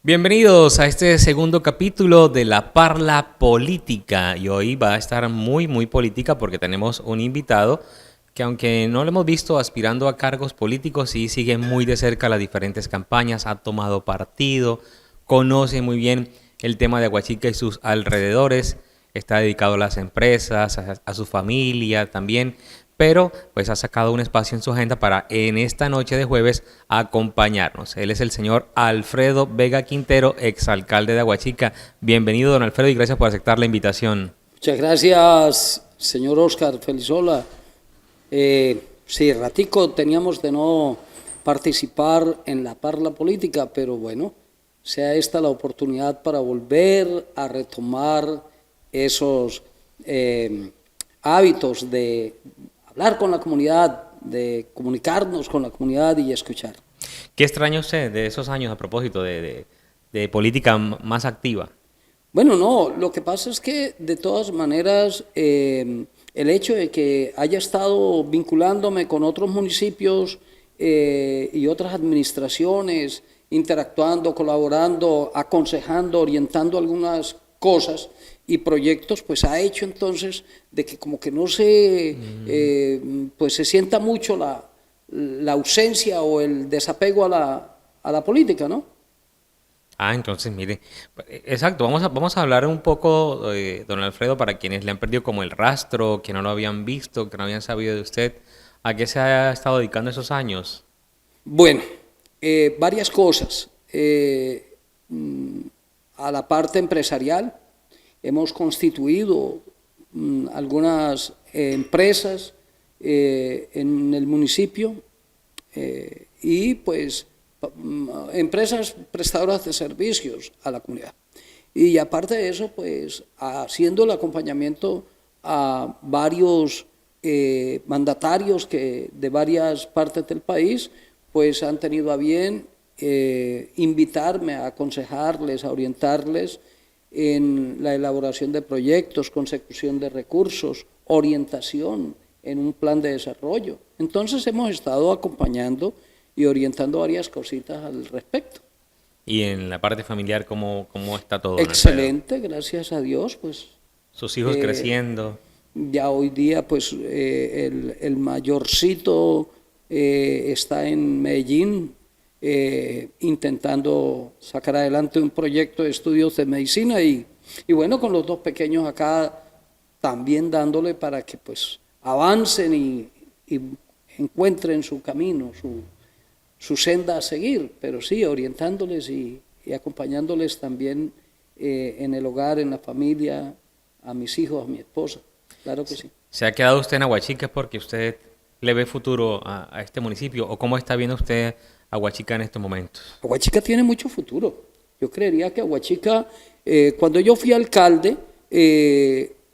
Bienvenidos a este segundo capítulo de La Parla Política y hoy va a estar muy política porque tenemos un invitado que aunque no lo hemos visto aspirando a cargos políticos, sí sigue muy de cerca las diferentes campañas, ha tomado partido, conoce muy bien el tema de Aguachica y sus alrededores, está dedicado a las empresas, a su familia también, pero pues ha sacado un espacio en su agenda para en esta noche de jueves acompañarnos. Él es el señor Alfredo Vega Quintero, exalcalde de Aguachica. Bienvenido, don Alfredo, y gracias por aceptar la invitación. Muchas gracias, señor Oscar Felizola. Sí, ratico teníamos de no participar en la parla política, pero bueno, sea esta la oportunidad para volver a retomar esos hábitos de hablar con la comunidad, de comunicarnos con la comunidad y escuchar. ¿Qué extraña usted de esos años a propósito de política más activa? Bueno, no, lo que pasa es que de todas maneras el hecho de que haya estado vinculándome con otros municipios y otras administraciones, interactuando, colaborando, aconsejando, orientando algunas cosas y proyectos, pues ha hecho entonces de que como que no se, pues se sienta mucho la ausencia o el desapego a la política, ¿no? Ah, entonces, mire, exacto, vamos a hablar un poco, don Alfredo, para quienes le han perdido como el rastro, que no lo habían visto, que no habían sabido de usted, ¿a qué se ha estado dedicando esos años? Bueno, varias cosas. A la parte empresarial, hemos constituido algunas empresas en el municipio y pues empresas prestadoras de servicios a la comunidad. Y aparte de eso, pues haciendo el acompañamiento a varios mandatarios que de varias partes del país, pues han tenido a bien invitarme a aconsejarles, a orientarles en la elaboración de proyectos, consecución de recursos, orientación en un plan de desarrollo. Entonces hemos estado acompañando y orientando varias cositas al respecto. Y en la parte familiar, ¿cómo está todo, don Alfredo? Excelente, gracias a Dios, pues Sus hijos eh, creciendo. ya hoy día pues el mayorcito está en Medellín intentando sacar adelante un proyecto de estudios de medicina y bueno, con los dos pequeños acá también dándole para que pues avancen y encuentren su camino, su senda a seguir, pero sí, orientándoles y acompañándoles también en el hogar, en la familia, a mis hijos, a mi esposa, claro que sí. ¿Se ha quedado usted en Aguachica porque usted le ve futuro a este municipio? ¿O cómo está viendo usted Aguachica en estos momentos? Aguachica tiene mucho futuro. Yo creería que Aguachica, cuando yo fui alcalde,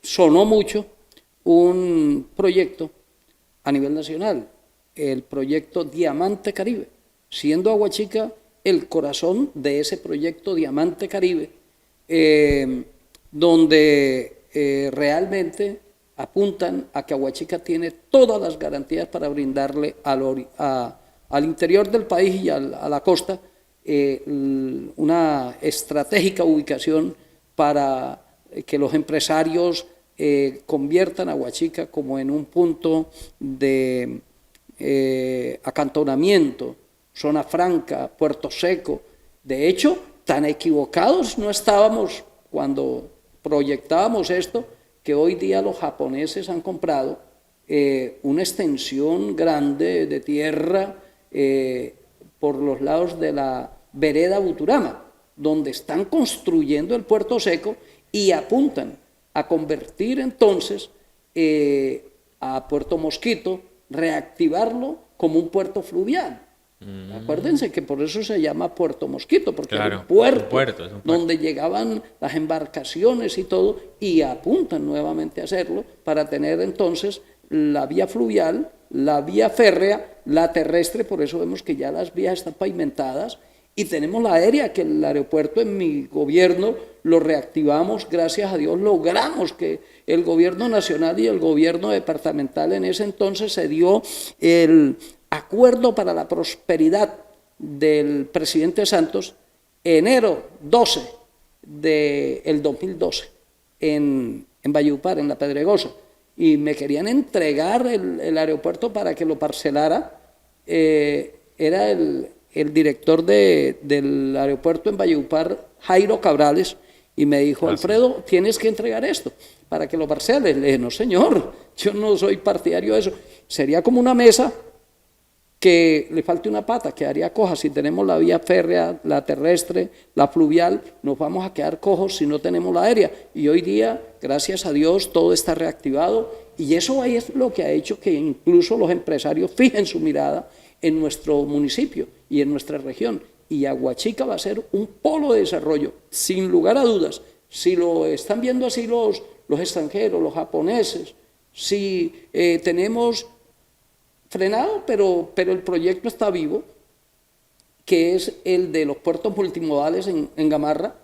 sonó mucho un proyecto a nivel nacional, el proyecto Diamante Caribe, siendo Aguachica el corazón de ese proyecto Diamante Caribe, donde realmente apuntan a que Aguachica tiene todas las garantías para brindarle al interior del país y a la costa una estratégica ubicación para que los empresarios conviertan a Aguachica como en un punto de acantonamiento, zona franca, Puerto Seco. De hecho, tan equivocados no estábamos cuando proyectábamos esto, que hoy día los japoneses han comprado una extensión grande de tierra por los lados de la vereda Buturama, donde están construyendo el Puerto Seco y apuntan a convertir entonces a Puerto Mosquito, reactivarlo como un puerto fluvial. Acuérdense que por eso se llama Puerto Mosquito, porque Claro, era un puerto, es un puerto. donde llegaban las embarcaciones y todo, y apuntan nuevamente a hacerlo para tener entonces la vía fluvial, la vía férrea, la terrestre, por eso vemos que ya las vías están pavimentadas, y tenemos la aérea, que el aeropuerto en mi gobierno lo reactivamos, gracias a Dios logramos que el gobierno nacional y el gobierno departamental en ese entonces se dio el acuerdo para la prosperidad del presidente Santos enero 12 del 2012 en Valledupar, en La Pedregosa, y me querían entregar el aeropuerto para que lo parcelara. Era el director del aeropuerto en Valledupar, Jairo Cabrales, y me dijo, Alfredo, tienes que entregar esto para que lo parceles. Le dije, no señor, yo no soy partidario de eso. Sería como una mesa que le falte una pata, quedaría coja. Si tenemos la vía férrea, la terrestre, la fluvial, nos vamos a quedar cojos si no tenemos la aérea. Y hoy día, gracias a Dios, todo está reactivado, y eso ahí es lo que ha hecho que incluso los empresarios fijen su mirada en nuestro municipio y en nuestra región. Y Aguachica va a ser un polo de desarrollo, sin lugar a dudas. Si lo están viendo así los extranjeros, los japoneses, si tenemos frenado, pero el proyecto está vivo, que es el de los puertos multimodales en Gamarra,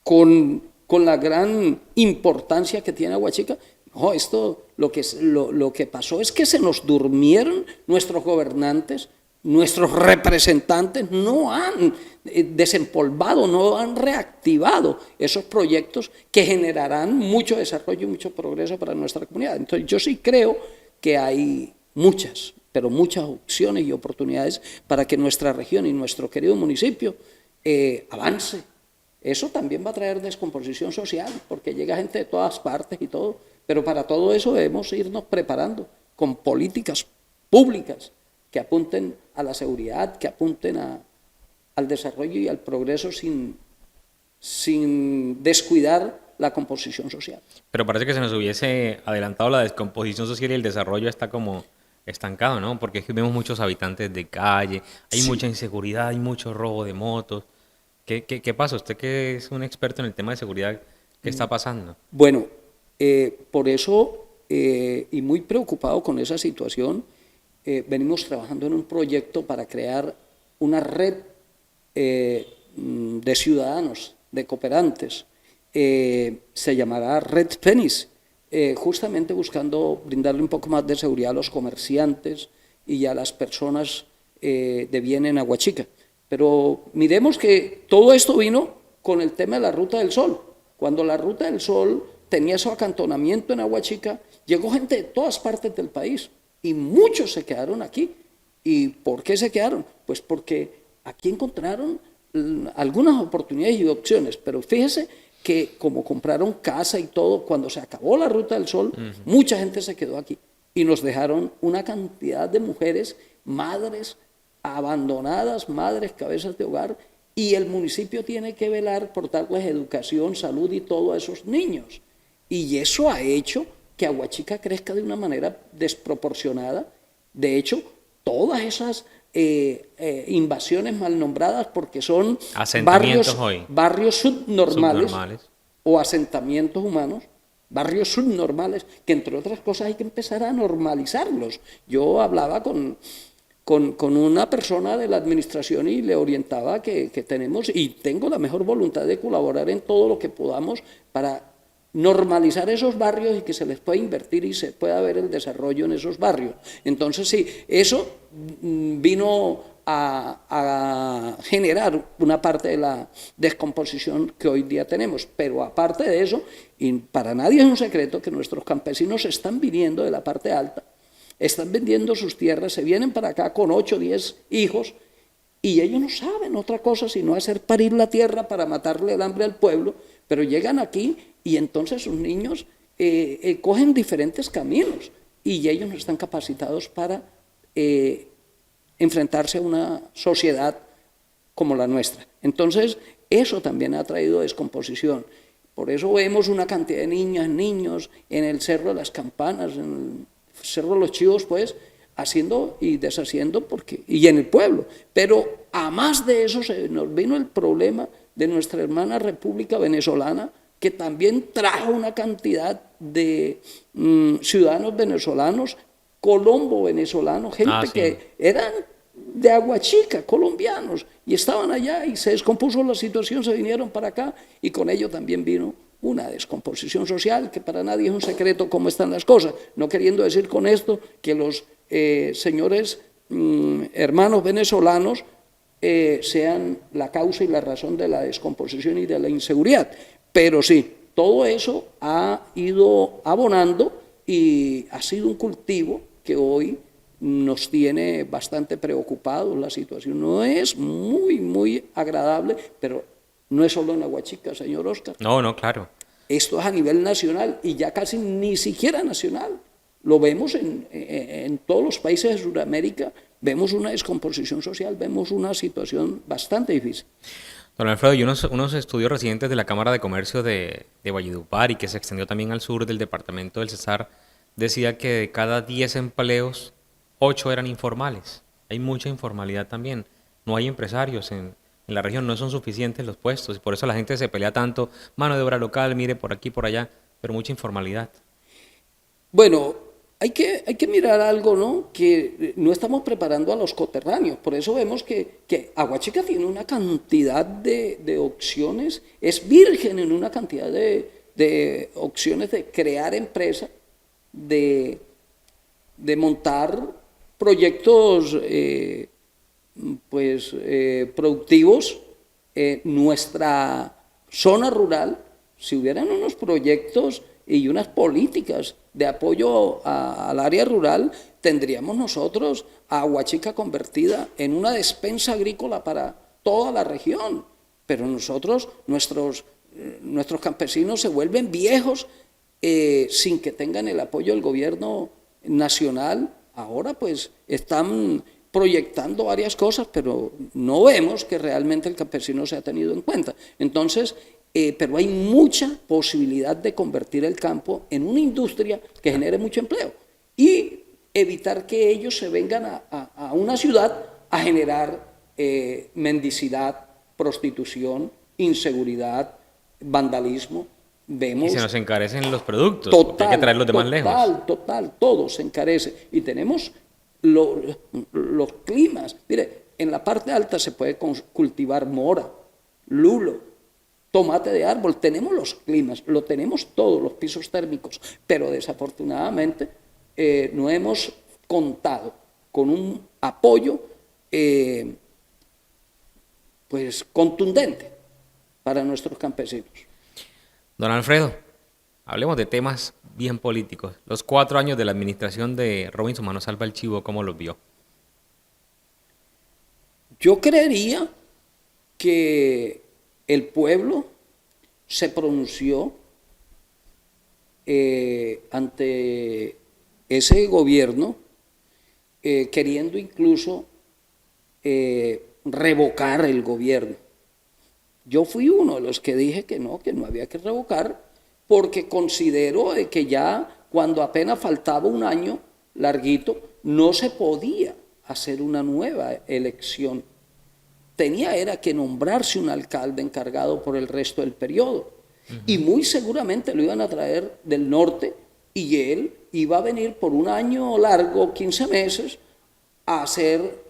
con la gran importancia que tiene Aguachica. No, esto lo que pasó es que se nos durmieron nuestros gobernantes, nuestros representantes no han desempolvado, no han reactivado esos proyectos que generarán mucho desarrollo y mucho progreso para nuestra comunidad. Entonces yo sí creo que hay muchas, pero muchas opciones y oportunidades para que nuestra región y nuestro querido municipio avance. Eso también va a traer descomposición social, porque llega gente de todas partes y todo, pero para todo eso debemos irnos preparando con políticas públicas que apunten a la seguridad, que apunten al desarrollo y al progreso sin descuidar la composición social. Pero parece que se nos hubiese adelantado la descomposición social y el desarrollo está como estancado, ¿no? Porque es que vemos muchos habitantes de calle, hay mucha inseguridad, hay mucho robo de motos. ¿Qué pasa? Usted que es un experto en el tema de seguridad, ¿qué está pasando? Bueno, por eso, y muy preocupado con esa situación, venimos trabajando en un proyecto para crear una red de ciudadanos, de cooperantes. Se llamará Red Fénix, justamente buscando brindarle un poco más de seguridad a los comerciantes y a las personas de bien en Aguachica. Pero miremos que todo esto vino con el tema de la Ruta del Sol. Cuando la Ruta del Sol tenía su acantonamiento en Aguachica, llegó gente de todas partes del país y muchos se quedaron aquí. ¿Y por qué se quedaron? Pues porque aquí encontraron algunas oportunidades y opciones, pero fíjese que como compraron casa y todo, cuando se acabó la Ruta del Sol, mucha gente se quedó aquí y nos dejaron una cantidad de mujeres, madres abandonadas, madres cabezas de hogar, y el municipio tiene que velar por darles educación, salud y todo a esos niños. Y eso ha hecho que Aguachica crezca de una manera desproporcionada. De hecho, todas esas invasiones mal nombradas, porque son barrios subnormales o asentamientos humanos, barrios subnormales, que entre otras cosas hay que empezar a normalizarlos. Yo hablaba con una persona de la administración y le orientaba que tenemos y tengo la mejor voluntad de colaborar en todo lo que podamos para normalizar esos barrios y que se les pueda invertir y se pueda ver el desarrollo en esos barrios. Entonces sí, eso vino a generar una parte de la descomposición que hoy día tenemos, pero aparte de eso, y para nadie es un secreto que nuestros campesinos están viniendo de la parte alta, están vendiendo sus tierras, se vienen para acá con 8 o 10 hijos y ellos no saben otra cosa sino hacer parir la tierra para matarle el hambre al pueblo, pero llegan aquí y entonces sus niños cogen diferentes caminos y ellos no están capacitados para enfrentarse a una sociedad como la nuestra. Entonces eso también ha traído descomposición. Por eso vemos una cantidad de niñas, niños en el Cerro de las Campanas, en el Cerro de los Chivos, pues, haciendo y deshaciendo, y en el pueblo. Pero a más de eso se nos vino el problema de nuestra hermana República Venezolana, que también trajo una cantidad de ciudadanos venezolanos, colombo venezolanos, gente que eran de Aguachica, colombianos, y estaban allá y se descompuso la situación, se vinieron para acá y con ello también vino una descomposición social que para nadie es un secreto cómo están las cosas, no queriendo decir con esto que los señores hermanos venezolanos sean la causa y la razón de la descomposición y de la inseguridad. Pero sí, todo eso ha ido abonando y ha sido un cultivo que hoy nos tiene bastante preocupados. La situación no es muy agradable, pero no es solo en Aguachica, señor Oscar. No, no, claro. Esto es a nivel nacional y ya casi ni siquiera nacional. Lo vemos en todos los países de Sudamérica, vemos una descomposición social, vemos una situación bastante difícil. Don Alfredo, y unos estudios recientes de la Cámara de Comercio de Valledupar y que se extendió también al sur del departamento del Cesar, decía que de cada 10 empleos, 8 eran informales. Hay mucha informalidad también. No hay empresarios en la región, no son suficientes los puestos y por eso la gente se pelea tanto, mano de obra local, mire por aquí, por allá, pero mucha informalidad. Bueno, hay que mirar algo, ¿no? Que no estamos preparando a los coterráneos. Por eso vemos que Aguachica tiene una cantidad de opciones, es virgen en una cantidad de opciones de crear empresas, de montar proyectos productivos. Nuestra zona rural, si hubieran unos proyectos y unas políticas de apoyo al área rural, tendríamos nosotros a Aguachica convertida en una despensa agrícola para toda la región. Pero nuestros campesinos se vuelven viejos sin que tengan el apoyo del gobierno nacional. Ahora pues están proyectando varias cosas, pero no vemos que realmente el campesino se ha tenido en cuenta. Entonces, pero hay mucha posibilidad de convertir el campo en una industria que genere mucho empleo y evitar que ellos se vengan a una ciudad a generar mendicidad, prostitución, inseguridad, vandalismo. Vemos, y se nos encarecen los productos, porque hay que traerlos de más lejos. Total, todo se encarece. Y tenemos los climas. Mire, en la parte alta se puede cultivar mora, lulo, tomate de árbol. Tenemos los climas, lo tenemos todos, los pisos térmicos, pero desafortunadamente no hemos contado con un apoyo contundente para nuestros campesinos. Don Alfredo, hablemos de temas bien políticos. Los 4 años de la administración de Robinson Manosalva el Chivo, ¿cómo los vio? Yo creería que el pueblo se pronunció ante ese gobierno queriendo incluso revocar el gobierno. Yo fui uno de los que dije que no había que revocar, porque considero que ya cuando apenas faltaba un año larguito, no se podía hacer una nueva elección. Era que nombrarse un alcalde encargado por el resto del periodo. Y muy seguramente lo iban a traer del norte y él iba a venir por un año largo, 15 meses, a hacer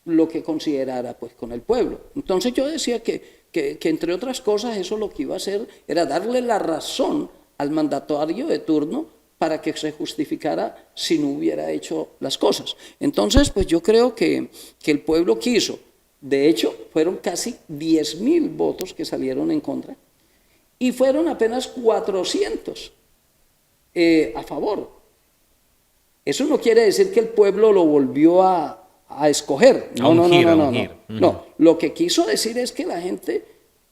lo que considerara pues con el pueblo. Entonces yo decía que entre otras cosas eso lo que iba a hacer era darle la razón al mandatario de turno para que se justificara si no hubiera hecho las cosas. Entonces pues yo creo que el pueblo quiso. De hecho fueron casi 10.000 votos que salieron en contra y fueron apenas 400 a favor. Eso no quiere decir que el pueblo lo volvió a escoger. No, lo que quiso decir es que la gente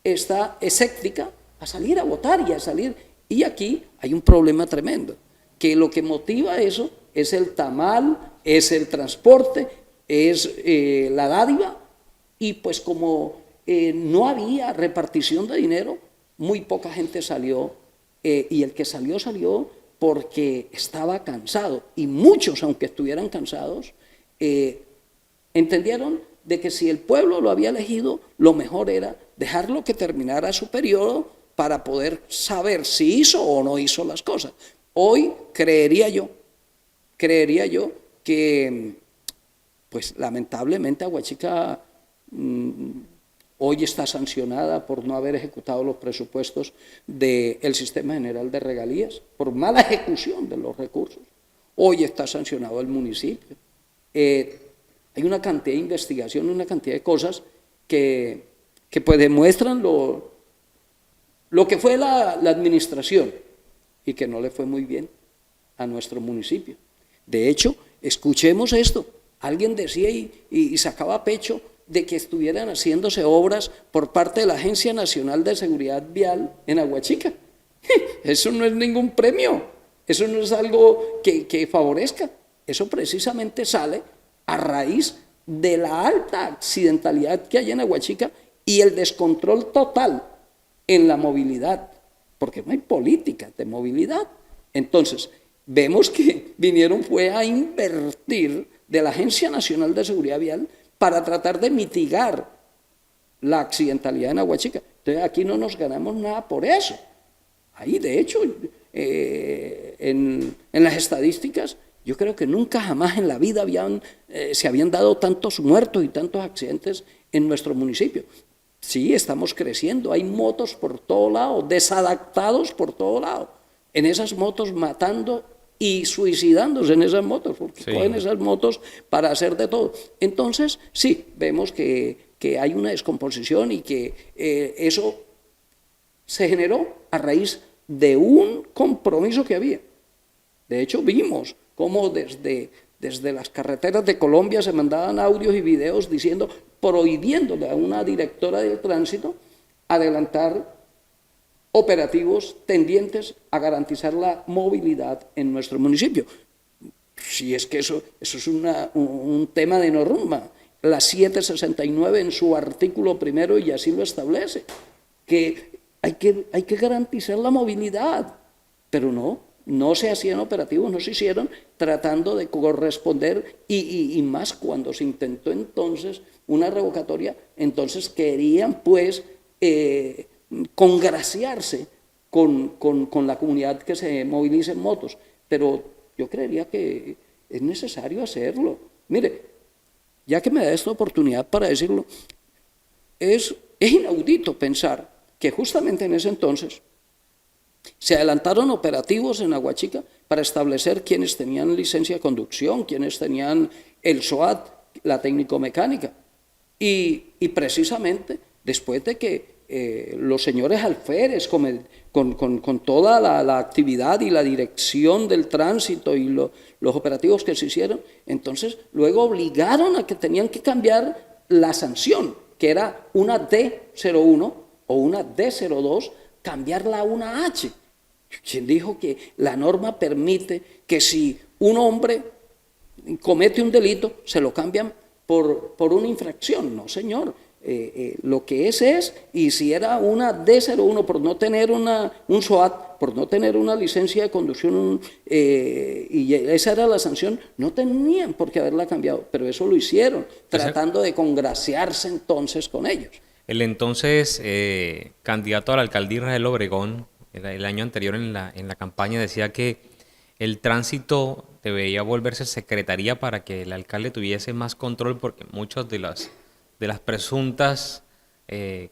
está escéptica a salir a votar y a salir. Y aquí hay un problema tremendo, que lo que motiva eso es el tamal, es el transporte, es la dádiva, y pues como no había repartición de dinero, muy poca gente salió, y el que salió porque estaba cansado, y muchos, aunque estuvieran cansados, entendieron de que si el pueblo lo había elegido, lo mejor era dejarlo que terminara su periodo para poder saber si hizo o no hizo las cosas. Hoy creería yo que, pues lamentablemente Aguachica hoy está sancionada por no haber ejecutado los presupuestos del Sistema General de Regalías, por mala ejecución de los recursos. Hoy está sancionado el municipio. Hay una cantidad de investigación, una cantidad de cosas que pues demuestran lo que fue la administración y que no le fue muy bien a nuestro municipio. De hecho, escuchemos esto, alguien decía y sacaba pecho de que estuvieran haciéndose obras por parte de la Agencia Nacional de Seguridad Vial en Aguachica. Eso no es ningún premio, eso no es algo que favorezca, eso precisamente sale a raíz de la alta accidentalidad que hay en Aguachica y el descontrol total en la movilidad, porque no hay política de movilidad. Entonces, vemos que vinieron fue a invertir de la Agencia Nacional de Seguridad Vial para tratar de mitigar la accidentalidad en Aguachica. Entonces, aquí no nos ganamos nada por eso. Ahí, de hecho, en las estadísticas, yo creo que nunca jamás en la vida se habían dado tantos muertos y tantos accidentes en nuestro municipio. Sí, estamos creciendo, hay motos por todo lado, desadaptados por todo lado, en esas motos matando y suicidándose en esas motos, porque sí, cogen esas motos para hacer de todo. Entonces, sí, vemos que hay una descomposición y que eso se generó a raíz de un compromiso que había. De hecho, vimos cómo desde las carreteras de Colombia se mandaban audios y videos diciendo, prohibiéndole a una directora del tránsito adelantar operativos tendientes a garantizar la movilidad en nuestro municipio. Si es que eso es un tema de norma, la 769 en su artículo primero y así lo establece, que hay que garantizar la movilidad, pero no se hacían operativos, no se hicieron tratando de corresponder y más cuando se intentó entonces una revocatoria, entonces querían pues congraciarse con la comunidad que se moviliza en motos, pero yo creería que es necesario hacerlo. Mire, ya que me da esta oportunidad para decirlo, es inaudito pensar que justamente en ese entonces se adelantaron operativos en Aguachica para establecer quiénes tenían licencia de conducción, quiénes tenían el SOAT, la técnico-mecánica. Y precisamente después de que los señores alférez con toda la actividad y la dirección del tránsito y los operativos que se hicieron, entonces luego obligaron a que tenían que cambiar la sanción, que era una D01 o una D02, cambiarla a una H. ¿Quién dijo que la norma permite que si un hombre comete un delito, se lo cambian por una infracción? No, señor. Lo que es, y si era una D01 por no tener un SOAT, por no tener una licencia de conducción, y esa era la sanción, no tenían por qué haberla cambiado, pero eso lo hicieron, tratando de congraciarse entonces con ellos. El entonces candidato a la alcaldía Israel Obregón, el año anterior en la campaña, decía que el tránsito debería volverse secretaría para que el alcalde tuviese más control, porque muchas de las presuntas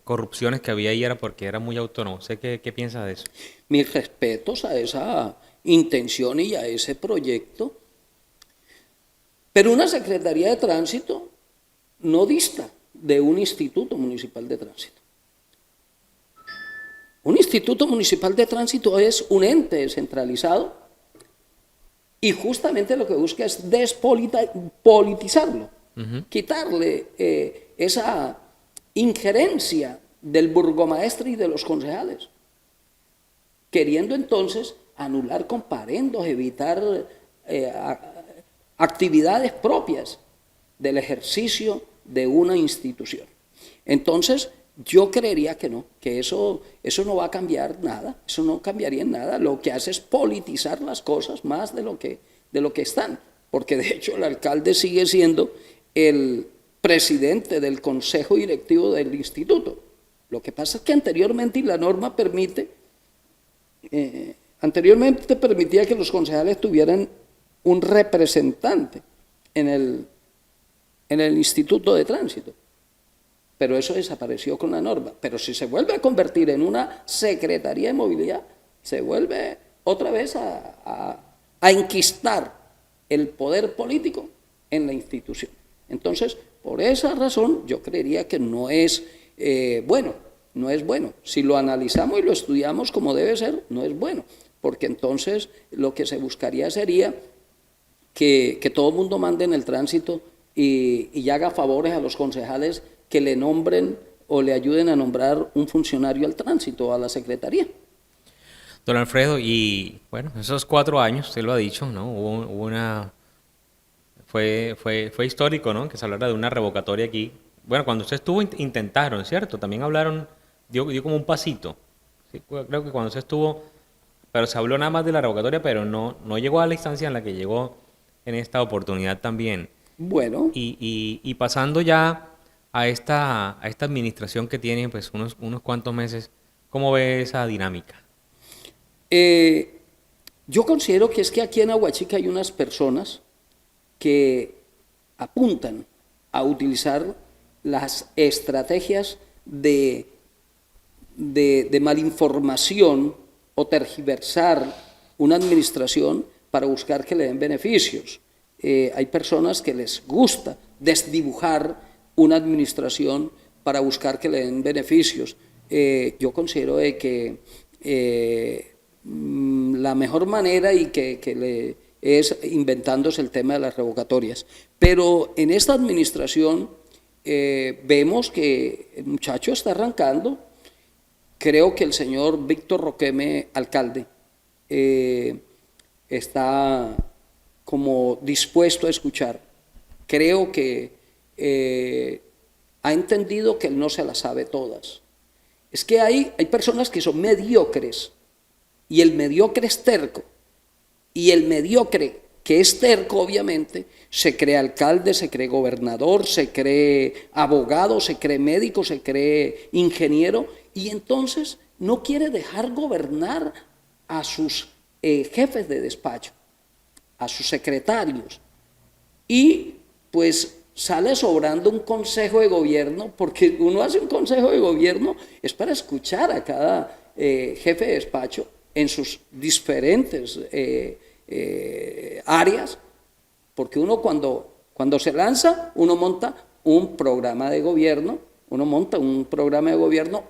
corrupciones que había ahí era porque era muy autónomo. ¿Qué piensa de eso? Mis respetos a esa intención y a ese proyecto, pero una Secretaría de Tránsito no dista de un Instituto Municipal de Tránsito. Un Instituto Municipal de Tránsito es un ente descentralizado y justamente lo que busca es despolitizarlo, quitarle esa injerencia del burgomaestre y de los concejales, queriendo entonces anular comparendos, evitar actividades propias del ejercicio de una institución. Entonces, yo creería que no, que eso no va a cambiar nada, eso no cambiaría en nada, lo que hace es politizar las cosas más de lo que están, porque de hecho el alcalde sigue siendo el presidente del consejo directivo del instituto. Lo que pasa es que anteriormente, y la norma permitía que los concejales tuvieran un representante en el Instituto de Tránsito, pero eso desapareció con la norma. Pero si se vuelve a convertir en una Secretaría de Movilidad, se vuelve otra vez a enquistar el poder político en la institución. Entonces, Por esa razón yo creería que no es bueno, no es bueno. Si lo analizamos y lo estudiamos como debe ser, no es bueno, porque entonces lo que se buscaría sería que todo el mundo mande en el tránsito y haga favores a los concejales que le nombren o le ayuden a nombrar un funcionario al tránsito, a la secretaría. Don Alfredo, y bueno, esos 4 años, usted lo ha dicho, ¿no? Hubo una... Fue histórico, ¿no? Que se hablara de una revocatoria aquí. Bueno, cuando usted estuvo, intentaron, ¿cierto? También hablaron, dio como un pasito. Sí, creo que cuando usted estuvo, pero se habló nada más de la revocatoria, pero no llegó a la instancia en la que llegó en esta oportunidad también. Bueno, Y pasando ya a esta administración que tiene pues unos cuantos meses, ¿cómo ve esa dinámica? yo considero que es que aquí en Aguachica hay unas personas que apuntan a utilizar las estrategias de malinformación o tergiversar una administración para buscar que le den beneficios. Hay personas que les gusta desdibujar una administración para buscar que le den beneficios. Yo considero que la mejor manera y que le es inventándose el tema de las revocatorias. Pero en esta administración vemos que el muchacho está arrancando. Creo que el señor Víctor Roqueme, alcalde, está como dispuesto a escuchar. Creo que ha entendido que él no se las sabe todas. Es que hay personas que son mediocres y el mediocre es terco. Y el mediocre, que es terco obviamente, se cree alcalde, se cree gobernador, se cree abogado, se cree médico, se cree ingeniero, y entonces no quiere dejar gobernar a sus jefes de despacho, a sus secretarios. Y pues sale sobrando un consejo de gobierno, porque uno hace un consejo de gobierno, es para escuchar a cada jefe de despacho en sus diferentes áreas, porque uno cuando se lanza, uno monta un programa de gobierno,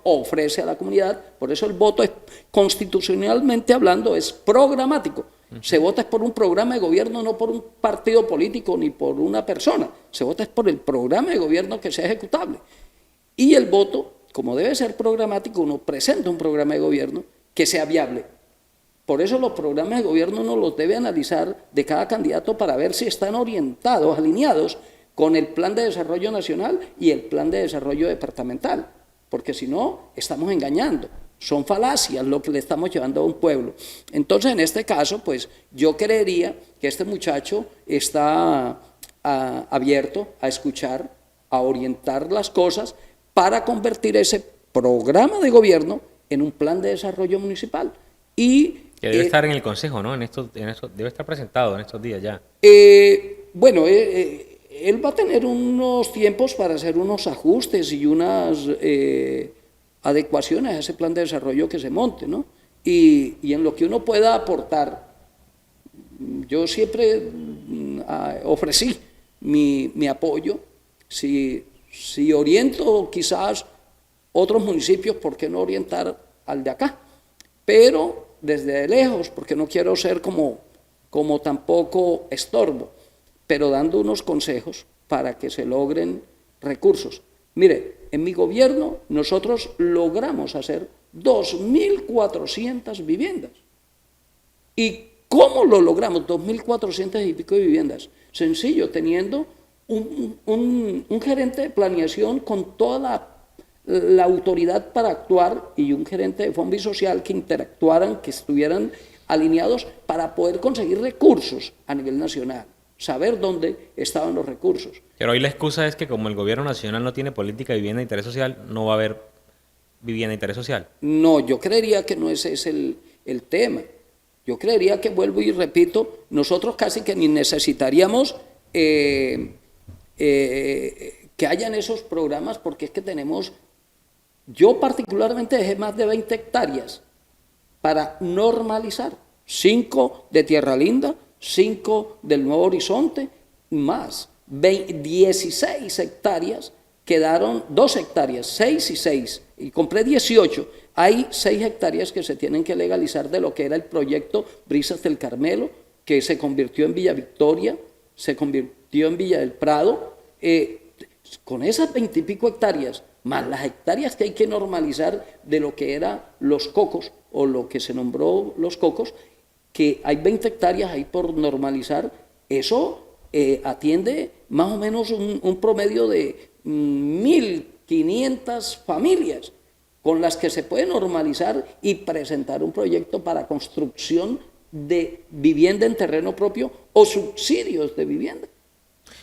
ofrece a la comunidad, por eso el voto es, constitucionalmente hablando, es programático. Se vota por un programa de gobierno, no por un partido político ni por una persona, se vota por el programa de gobierno que sea ejecutable. Y el voto, como debe ser programático, uno presenta un programa de gobierno que sea viable. Por eso los programas de gobierno uno los debe analizar de cada candidato para ver si están orientados, alineados con el plan de desarrollo nacional y el plan de desarrollo departamental, porque si no, estamos engañando. Son falacias lo que le estamos llevando a un pueblo. Entonces, en este caso, pues yo creería que este muchacho está abierto a escuchar, a orientar las cosas para convertir ese programa de gobierno en un plan de desarrollo municipal. Y que debe estar en el Consejo, ¿no? Debe estar presentado en estos días ya. Bueno, él va a tener unos tiempos para hacer unos ajustes y unas adecuaciones a ese plan de desarrollo que se monte, ¿no? Y en lo que uno pueda aportar, yo siempre ofrecí mi apoyo. Si oriento quizás otros municipios, ¿por qué no orientar al de acá? Pero desde lejos, porque no quiero ser como tampoco estorbo, pero dando unos consejos para que se logren recursos. Mire, en mi gobierno nosotros logramos hacer 2.400 viviendas. ¿Y cómo lo logramos? 2.400 y pico de viviendas. Sencillo, teniendo un gerente de planeación con toda la autoridad para actuar y un gerente de Fondo Social que interactuaran, que estuvieran alineados para poder conseguir recursos a nivel nacional, saber dónde estaban los recursos. Pero hoy la excusa es que como el gobierno nacional no tiene política de vivienda de interés social, no va a haber vivienda de interés social. No, yo creería que no ese es el tema. Yo creería que, vuelvo y repito, nosotros casi que ni necesitaríamos que hayan esos programas, porque es que tenemos... Yo particularmente dejé más de 20 hectáreas para normalizar, 5 de Tierra Linda, 5 del Nuevo Horizonte, más. 16 hectáreas, quedaron 2 hectáreas, 6 y 6, y compré 18. Hay 6 hectáreas que se tienen que legalizar de lo que era el proyecto Brisas del Carmelo, que se convirtió en Villa Victoria, se convirtió en Villa del Prado. Con esas 20 y pico hectáreas, más las hectáreas que hay que normalizar de lo que eran los cocos, o lo que se nombró los cocos, que hay 20 hectáreas ahí por normalizar, eso atiende más o menos un promedio de 1.500 familias con las que se puede normalizar y presentar un proyecto para construcción de vivienda en terreno propio o subsidios de vivienda.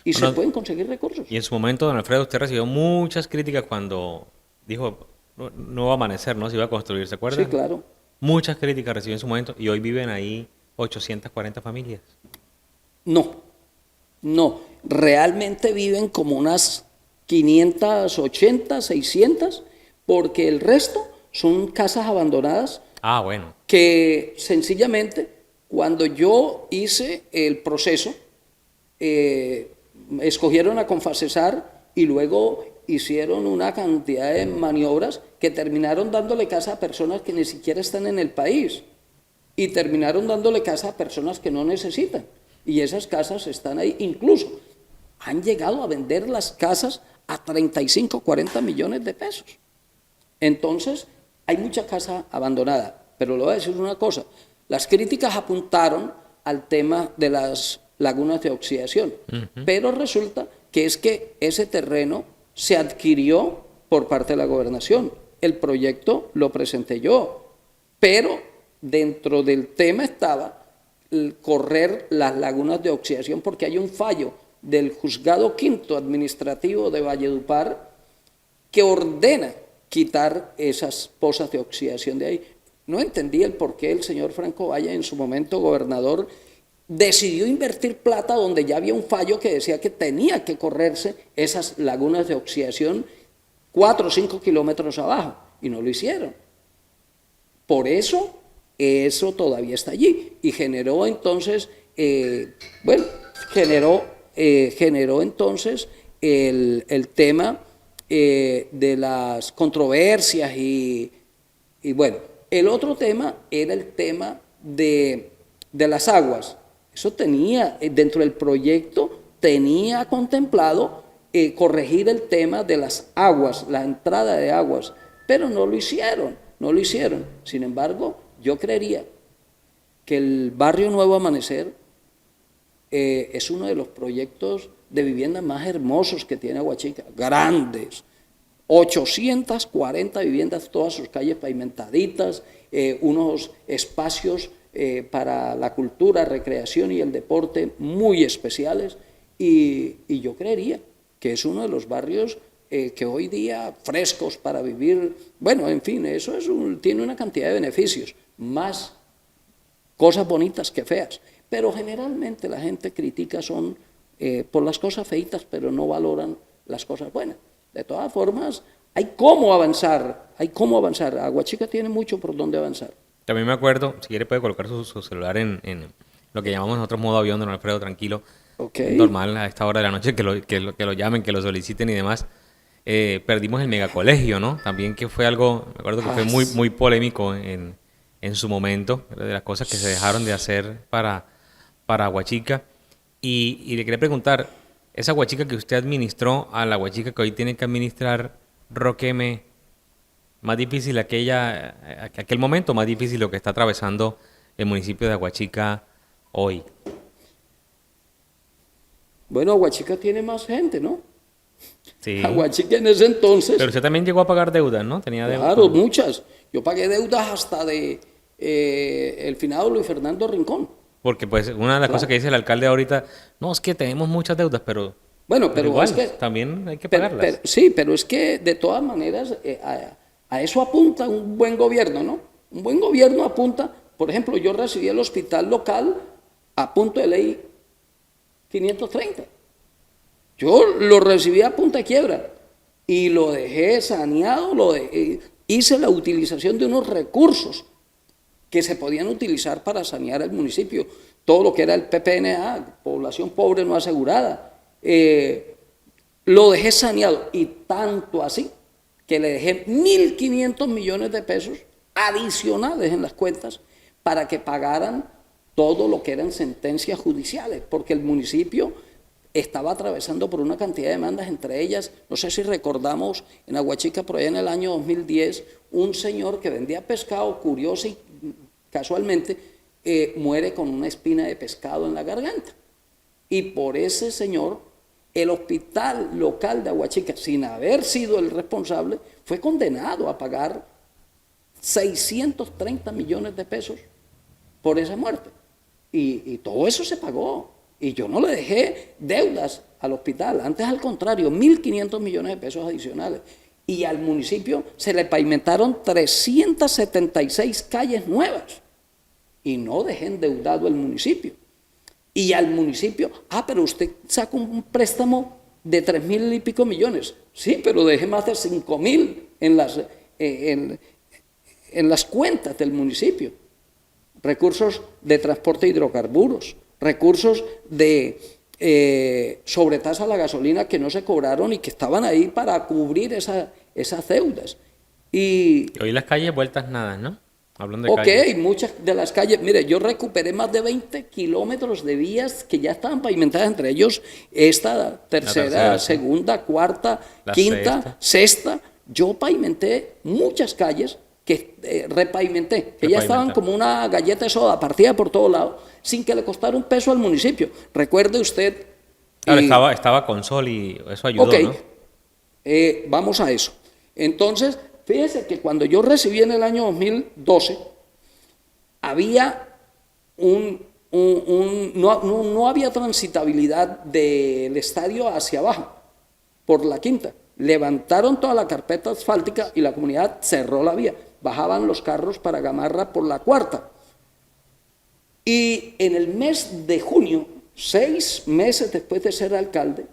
Y bueno, se pueden conseguir recursos. Y en su momento, don Alfredo, usted recibió muchas críticas cuando dijo no va a amanecer, ¿no? Se iba a construir, ¿se acuerda? Sí, claro. Muchas críticas recibió en su momento y hoy viven ahí 840 familias. No, realmente viven como unas 580, 600, porque el resto son casas abandonadas. Ah, bueno. Que sencillamente, cuando yo hice el proceso, escogieron a Confacesar y luego hicieron una cantidad de maniobras que terminaron dándole casa a personas que ni siquiera están en el país y terminaron dándole casa a personas que no necesitan. Y esas casas están ahí, incluso han llegado a vender las casas a 35, 40 millones de pesos. Entonces, hay mucha casa abandonada, pero le voy a decir una cosa, las críticas apuntaron al tema de las lagunas de oxidación, pero resulta que es que ese terreno se adquirió por parte de la gobernación, el proyecto lo presenté yo, pero dentro del tema estaba el correr las lagunas de oxidación porque hay un fallo del Juzgado Quinto Administrativo de Valledupar que ordena quitar esas pozas de oxidación de ahí. No entendí el por qué el señor Franco Valle, en su momento gobernador, decidió invertir plata donde ya había un fallo que decía que tenía que correrse esas lagunas de oxidación 4 o 5 kilómetros abajo, y no lo hicieron. Por eso todavía está allí, y generó entonces, generó entonces el tema de las controversias y bueno, el otro tema era el tema de las aguas. Eso tenía, dentro del proyecto, tenía contemplado corregir el tema de las aguas, la entrada de aguas, pero no lo hicieron. Sin embargo, yo creería que el barrio Nuevo Amanecer es uno de los proyectos de vivienda más hermosos que tiene Aguachica, grandes, 840 viviendas, todas sus calles pavimentaditas, unos espacios para la cultura, recreación y el deporte muy especiales, y yo creería que es uno de los barrios que hoy día frescos para vivir, bueno, en fin, eso tiene una cantidad de beneficios, más cosas bonitas que feas, pero generalmente la gente critica por las cosas feitas, pero no valoran las cosas buenas. De todas formas, hay cómo avanzar. Aguachica tiene mucho por donde avanzar. También me acuerdo, si quiere puede colocar su celular en lo que llamamos nosotros modo avión, don Alfredo, tranquilo. Okay. Normal a esta hora de la noche que lo llamen, que lo soliciten y demás. Perdimos el megacolegio, ¿no? También que fue algo, me acuerdo que fue muy, muy polémico en su momento, de las cosas que se dejaron de hacer para Aguachica. Y le quería preguntar, esa Aguachica que usted administró a la Aguachica que hoy tiene que administrar Roqueme, más difícil aquel momento, más difícil lo que está atravesando el municipio de Aguachica hoy. Bueno, Aguachica tiene más gente, ¿no? Sí. Aguachica en ese entonces. Pero usted también llegó a pagar deudas, ¿no? Tenía deudas. Claro, muchas. Yo pagué deudas hasta de el finado Luis Fernando Rincón. Porque pues una de las cosas que dice el alcalde ahorita, no, es que tenemos muchas deudas, pero igual, es que, también hay que pagarlas. Sí, pero es que de todas maneras a eso apunta un buen gobierno, ¿no? Un buen gobierno apunta, por ejemplo, yo recibí el hospital local a punto de ley 530. Yo lo recibí a punta de quiebra y lo dejé saneado, hice la utilización de unos recursos que se podían utilizar para sanear el municipio, todo lo que era el PPNA, población pobre no asegurada, lo dejé saneado, y tanto así que le dejé 1.500 millones de pesos adicionales en las cuentas para que pagaran todo lo que eran sentencias judiciales, porque el municipio estaba atravesando por una cantidad de demandas, entre ellas, no sé si recordamos, en Aguachica, por allá en el año 2010, un señor que vendía pescado, curioso y casualmente, muere con una espina de pescado en la garganta. Y por ese señor, el hospital local de Aguachica, sin haber sido el responsable, fue condenado a pagar 630 millones de pesos por esa muerte. Y todo eso se pagó. Y yo no le dejé deudas al hospital, antes al contrario, 1.500 millones de pesos adicionales. Y al municipio se le pavimentaron 376 calles nuevas. Y no dejé endeudado el municipio. Y al municipio, pero usted sacó un préstamo de 3.000 y pico millones. Sí, pero dejé más de 5.000 en las cuentas del municipio. Recursos de transporte de hidrocarburos, recursos de sobretasa a la gasolina que no se cobraron y que estaban ahí para cubrir esas deudas. Y hoy las calles vueltas nada, ¿no? Hablando de calles. Muchas de las calles, mire, yo recuperé más de 20 kilómetros de vías que ya estaban pavimentadas, entre ellos esta tercera, segunda, cuarta, quinta, sexta. Yo pavimenté muchas calles que repavimenté, que ya estaban como una galleta de soda, partida por todos lados, sin que le costara un peso al municipio. Recuerde usted... Claro, estaba Consol y eso ayudó, ¿no? Vamos a eso. Entonces, fíjese que cuando yo recibí en el año 2012, había no había transitabilidad del estadio hacia abajo, por la quinta. Levantaron toda la carpeta asfáltica y la comunidad cerró la vía. Bajaban los carros para Gamarra por la cuarta. Y en el mes de junio, 6 meses después de ser alcalde,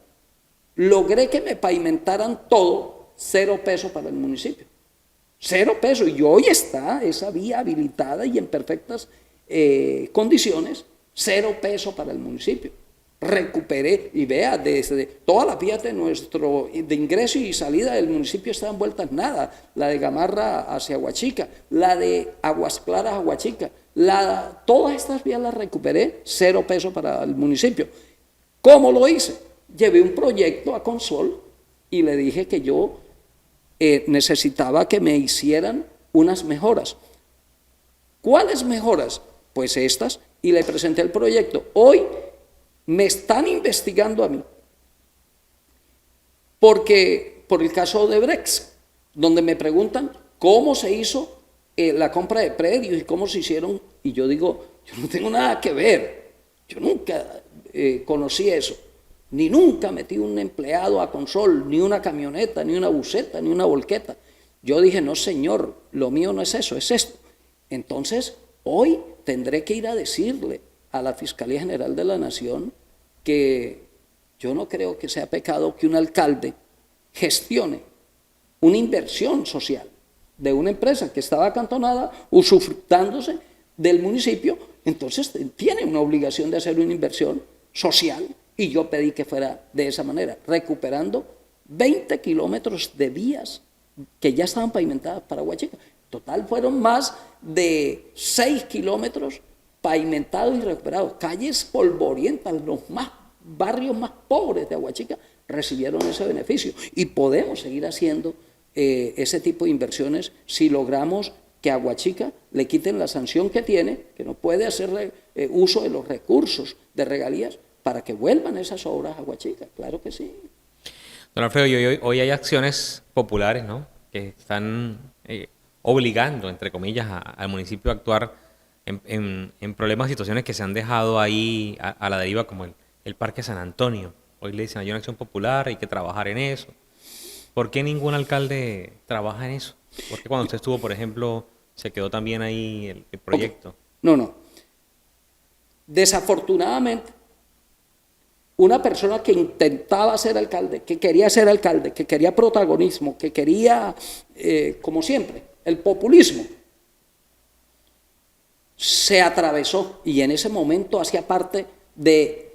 logré que me pavimentaran todo, 0 pesos para el municipio. 0 pesos. Y hoy está esa vía habilitada y en perfectas condiciones, 0 pesos para el municipio. Recuperé, y vea, desde todas las vías de ingreso y salida del municipio estaban vueltas nada. La de Gamarra hacia Aguachica, la de Aguas Claras a Aguachica, todas estas vías las recuperé, 0 pesos para el municipio. ¿Cómo lo hice? Llevé un proyecto a Consol y le dije que yo necesitaba que me hicieran unas mejoras. ¿Cuáles mejoras? Pues estas, y le presenté el proyecto. Hoy me están investigando a mí por el caso de Brex, donde me preguntan cómo se hizo la compra de predios y cómo se hicieron, y yo digo, yo no tengo nada que ver, yo nunca conocí eso, ni nunca metí un empleado a Consol, ni una camioneta, ni una buseta, ni una volqueta. Yo dije, no señor, lo mío no es eso, es esto. Entonces, hoy tendré que ir a decirle a la Fiscalía General de la Nación que yo no creo que sea pecado que un alcalde gestione una inversión social de una empresa que estaba acantonada, usufructándose del municipio. Entonces tiene una obligación de hacer una inversión social, y yo pedí que fuera de esa manera, recuperando 20 kilómetros de vías que ya estaban pavimentadas para Aguachica. Total fueron más de 6 kilómetros pavimentados y recuperados, calles polvorientas, los barrios más pobres de Aguachica recibieron ese beneficio, y podemos seguir haciendo ese tipo de inversiones si logramos que a Aguachica le quiten la sanción que tiene, que no puede hacer uso de los recursos de regalías, para que vuelvan esas obras a Aguachica. Claro que sí. Don Alfredo, hoy hay acciones populares, ¿no?, que están obligando, entre comillas, al municipio a actuar en problemas, situaciones que se han dejado ahí a la deriva, como el Parque San Antonio. Hoy le dicen, hay una acción popular, hay que trabajar en eso. ¿Por qué ningún alcalde trabaja en eso? ¿Por qué cuando usted estuvo, por ejemplo, se quedó también ahí el proyecto? Okay. No. Desafortunadamente, una persona que intentaba ser alcalde, que quería ser alcalde, que quería protagonismo, que quería, como siempre, el populismo, se atravesó, y en ese momento hacía parte de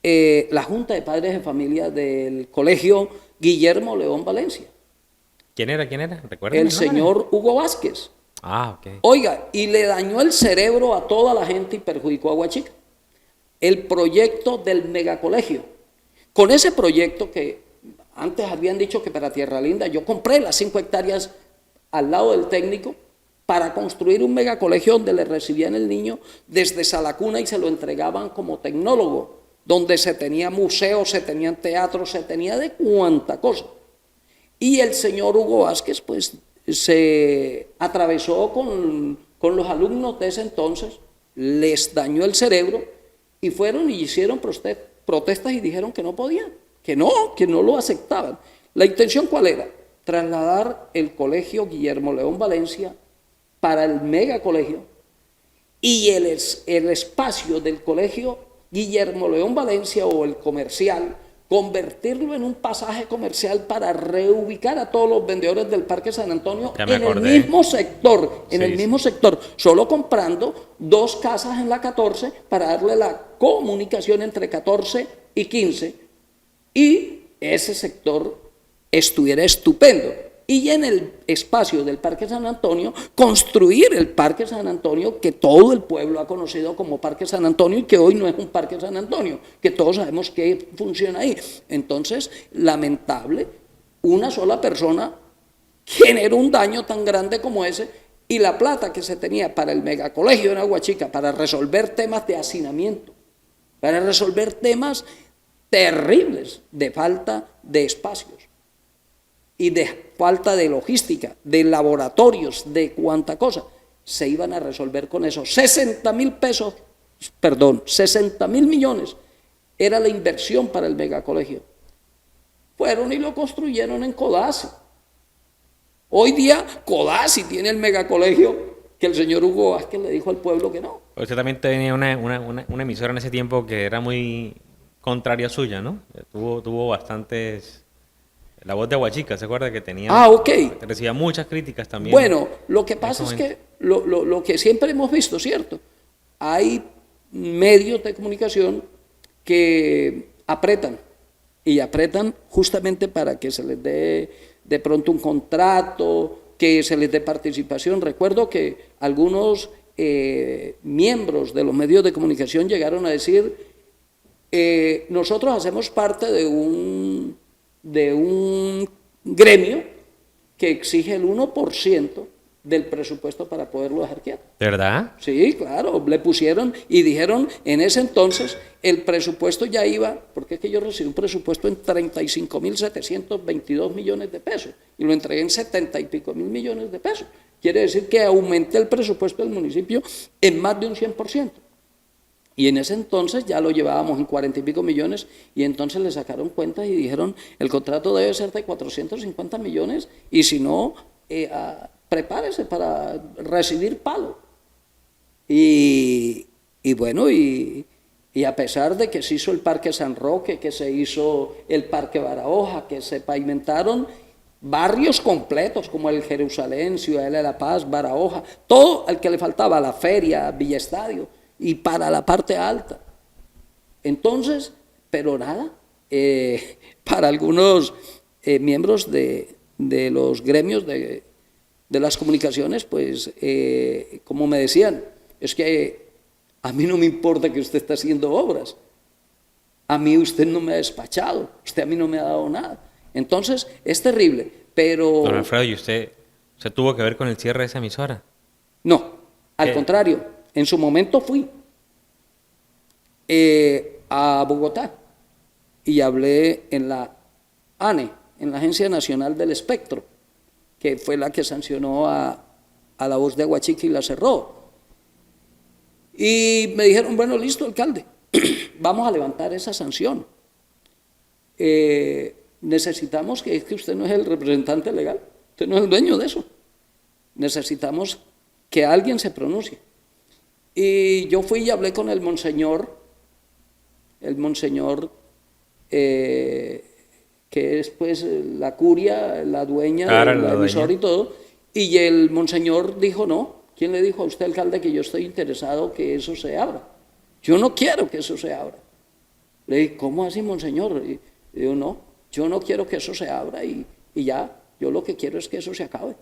la Junta de Padres de Familia del Colegio Guillermo León Valencia. ¿Quién era? ¿Recuerdan El el nombre? señor Hugo Vázquez. Ah, ok. Oiga, y le dañó el cerebro a toda la gente y perjudicó a Aguachica. El proyecto del megacolegio. Con ese proyecto que antes habían dicho que para Tierra Linda, yo compré las 5 hectáreas al lado del técnico para construir un megacolegio donde le recibían el niño desde Salacuna y se lo entregaban como tecnólogo, donde se tenía museos, se tenían teatros, se tenía de cuanta cosa. Y el señor Hugo Vázquez, pues, se atravesó con los alumnos de ese entonces, les dañó el cerebro y fueron y hicieron protestas y dijeron que no podían, que no lo aceptaban. ¿La intención cuál era? Trasladar el colegio Guillermo León Valencia para el megacolegio y el espacio del colegio Guillermo León Valencia o el comercial, convertirlo en un pasaje comercial para reubicar a todos los vendedores del Parque San Antonio en el mismo sector, solo comprando 2 casas en la 14 para darle la comunicación entre 14 y 15 y ese sector estuviera estupendo. Y en el espacio del Parque San Antonio, construir el Parque San Antonio que todo el pueblo ha conocido como Parque San Antonio y que hoy no es un Parque San Antonio, que todos sabemos que funciona ahí. Entonces, lamentable, una sola persona generó un daño tan grande como ese y la plata que se tenía para el megacolegio en Aguachica, para resolver temas de hacinamiento, para resolver temas terribles de falta de espacios y de falta de logística, de laboratorios, de cuánta cosa, se iban a resolver con eso. 60 mil millones era la inversión para el megacolegio. Fueron y lo construyeron en Codazzi. Hoy día Codazzi tiene el megacolegio que el señor Hugo Vázquez le dijo al pueblo que no. Usted también tenía una emisora en ese tiempo que era muy contraria suya, ¿no? Tuvo bastantes... La Voz de Aguachica, ¿se acuerda que tenía? Ok. Recibía muchas críticas también. Bueno, lo que pasa es que lo que siempre hemos visto, ¿cierto? Hay medios de comunicación que apretan y apretan justamente para que se les dé de pronto un contrato, que se les dé participación. Recuerdo que algunos miembros de los medios de comunicación llegaron a decir, nosotros hacemos parte de un gremio que exige el 1% del presupuesto para poderlo dejar quieto. ¿De verdad? Sí, claro, le pusieron y dijeron en ese entonces el presupuesto ya iba, porque es que yo recibí un presupuesto en 35.722 millones de pesos y lo entregué en 70 y pico mil millones de pesos. Quiere decir que aumenté el presupuesto del municipio en más de un 100%. Y en ese entonces ya lo llevábamos en 40 y pico millones y entonces le sacaron cuentas y dijeron el contrato debe ser de 450 millones y si no, prepárese para recibir palo. Y bueno, y a pesar de que se hizo el Parque San Roque, que se hizo el Parque Barahoja, que se pavimentaron barrios completos como el Jerusalén, Ciudadela de la Paz, Barahoja, todo al que le faltaba, la feria, Villa Estadio, y para la parte alta. Entonces, pero nada, para algunos miembros de los gremios de las comunicaciones, pues, como me decían, es que a mí no me importa que usted esté haciendo obras, a mí usted no me ha despachado, usted a mí no me ha dado nada. Entonces, es terrible, pero... Don Alfredo, ¿y usted tuvo que ver con el cierre de esa emisora? No, al contrario. En su momento fui a Bogotá y hablé en la ANE, en la Agencia Nacional del Espectro, que fue la que sancionó a La Voz de Aguachica y la cerró. Y me dijeron, bueno, listo, alcalde, vamos a levantar esa sanción. Necesitamos que usted no es el representante legal, usted no es el dueño de eso. Necesitamos que alguien se pronuncie. Y yo fui y hablé con el monseñor, que es pues la curia, la dueña de la emisora y todo, y el monseñor dijo no. ¿Quién le dijo a usted, alcalde, que yo estoy interesado que eso se abra? Yo no quiero que eso se abra. Le dije, ¿cómo así, monseñor? Y digo, no, yo no quiero que eso se abra y ya, yo lo que quiero es que eso se acabe.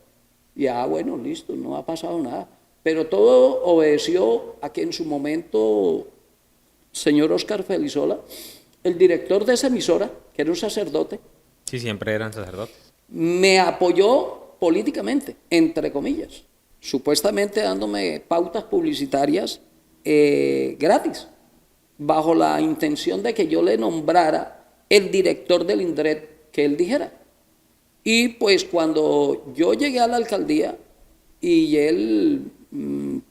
Y bueno, listo, no ha pasado nada. Pero todo obedeció a que en su momento, señor Oscar Felizola, el director de esa emisora, que era un sacerdote, Sí, siempre eran sacerdotes. me apoyó políticamente, entre comillas, supuestamente dándome pautas publicitarias gratis, bajo la intención de que yo le nombrara el director del INDRED que él dijera. Y pues cuando yo llegué a la alcaldía y él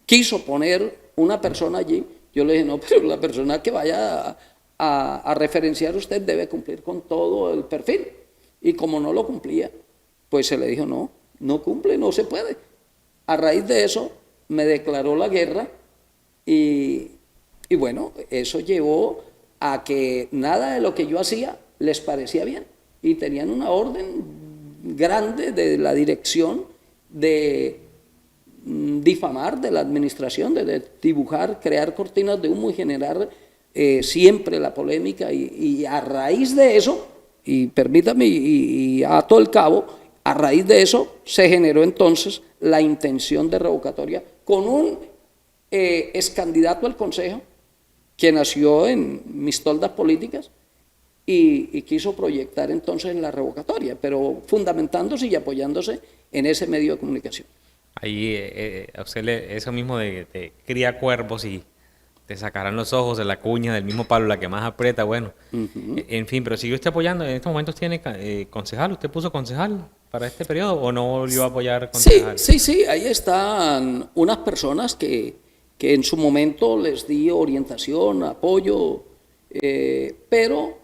quiso poner una persona allí, yo le dije, no, pero la persona que vaya a referenciar usted debe cumplir con todo el perfil. Y como no lo cumplía, pues se le dijo, no, no cumple, no se puede. A raíz de eso me declaró la guerra y bueno, eso llevó a que nada de lo que yo hacía les parecía bien. Y tenían una orden grande de la dirección de difamar de la administración, de dibujar, crear cortinas de humo y generar siempre la polémica. Y a raíz de eso, y permítame, y ato el cabo, a raíz de eso se generó entonces la intención de revocatoria con un excandidato al Consejo que nació en mis toldas políticas y quiso proyectar entonces la revocatoria, pero fundamentándose y apoyándose en ese medio de comunicación. Ahí a usted eso mismo de cría cuervos y te sacarán los ojos de la cuña del mismo palo, la que más aprieta, bueno. En fin, pero sigue usted apoyando. En estos momentos tiene concejal. ¿Usted puso concejal para este periodo o no volvió a apoyar concejal? Sí, ahí están unas personas que en su momento les di orientación, apoyo, pero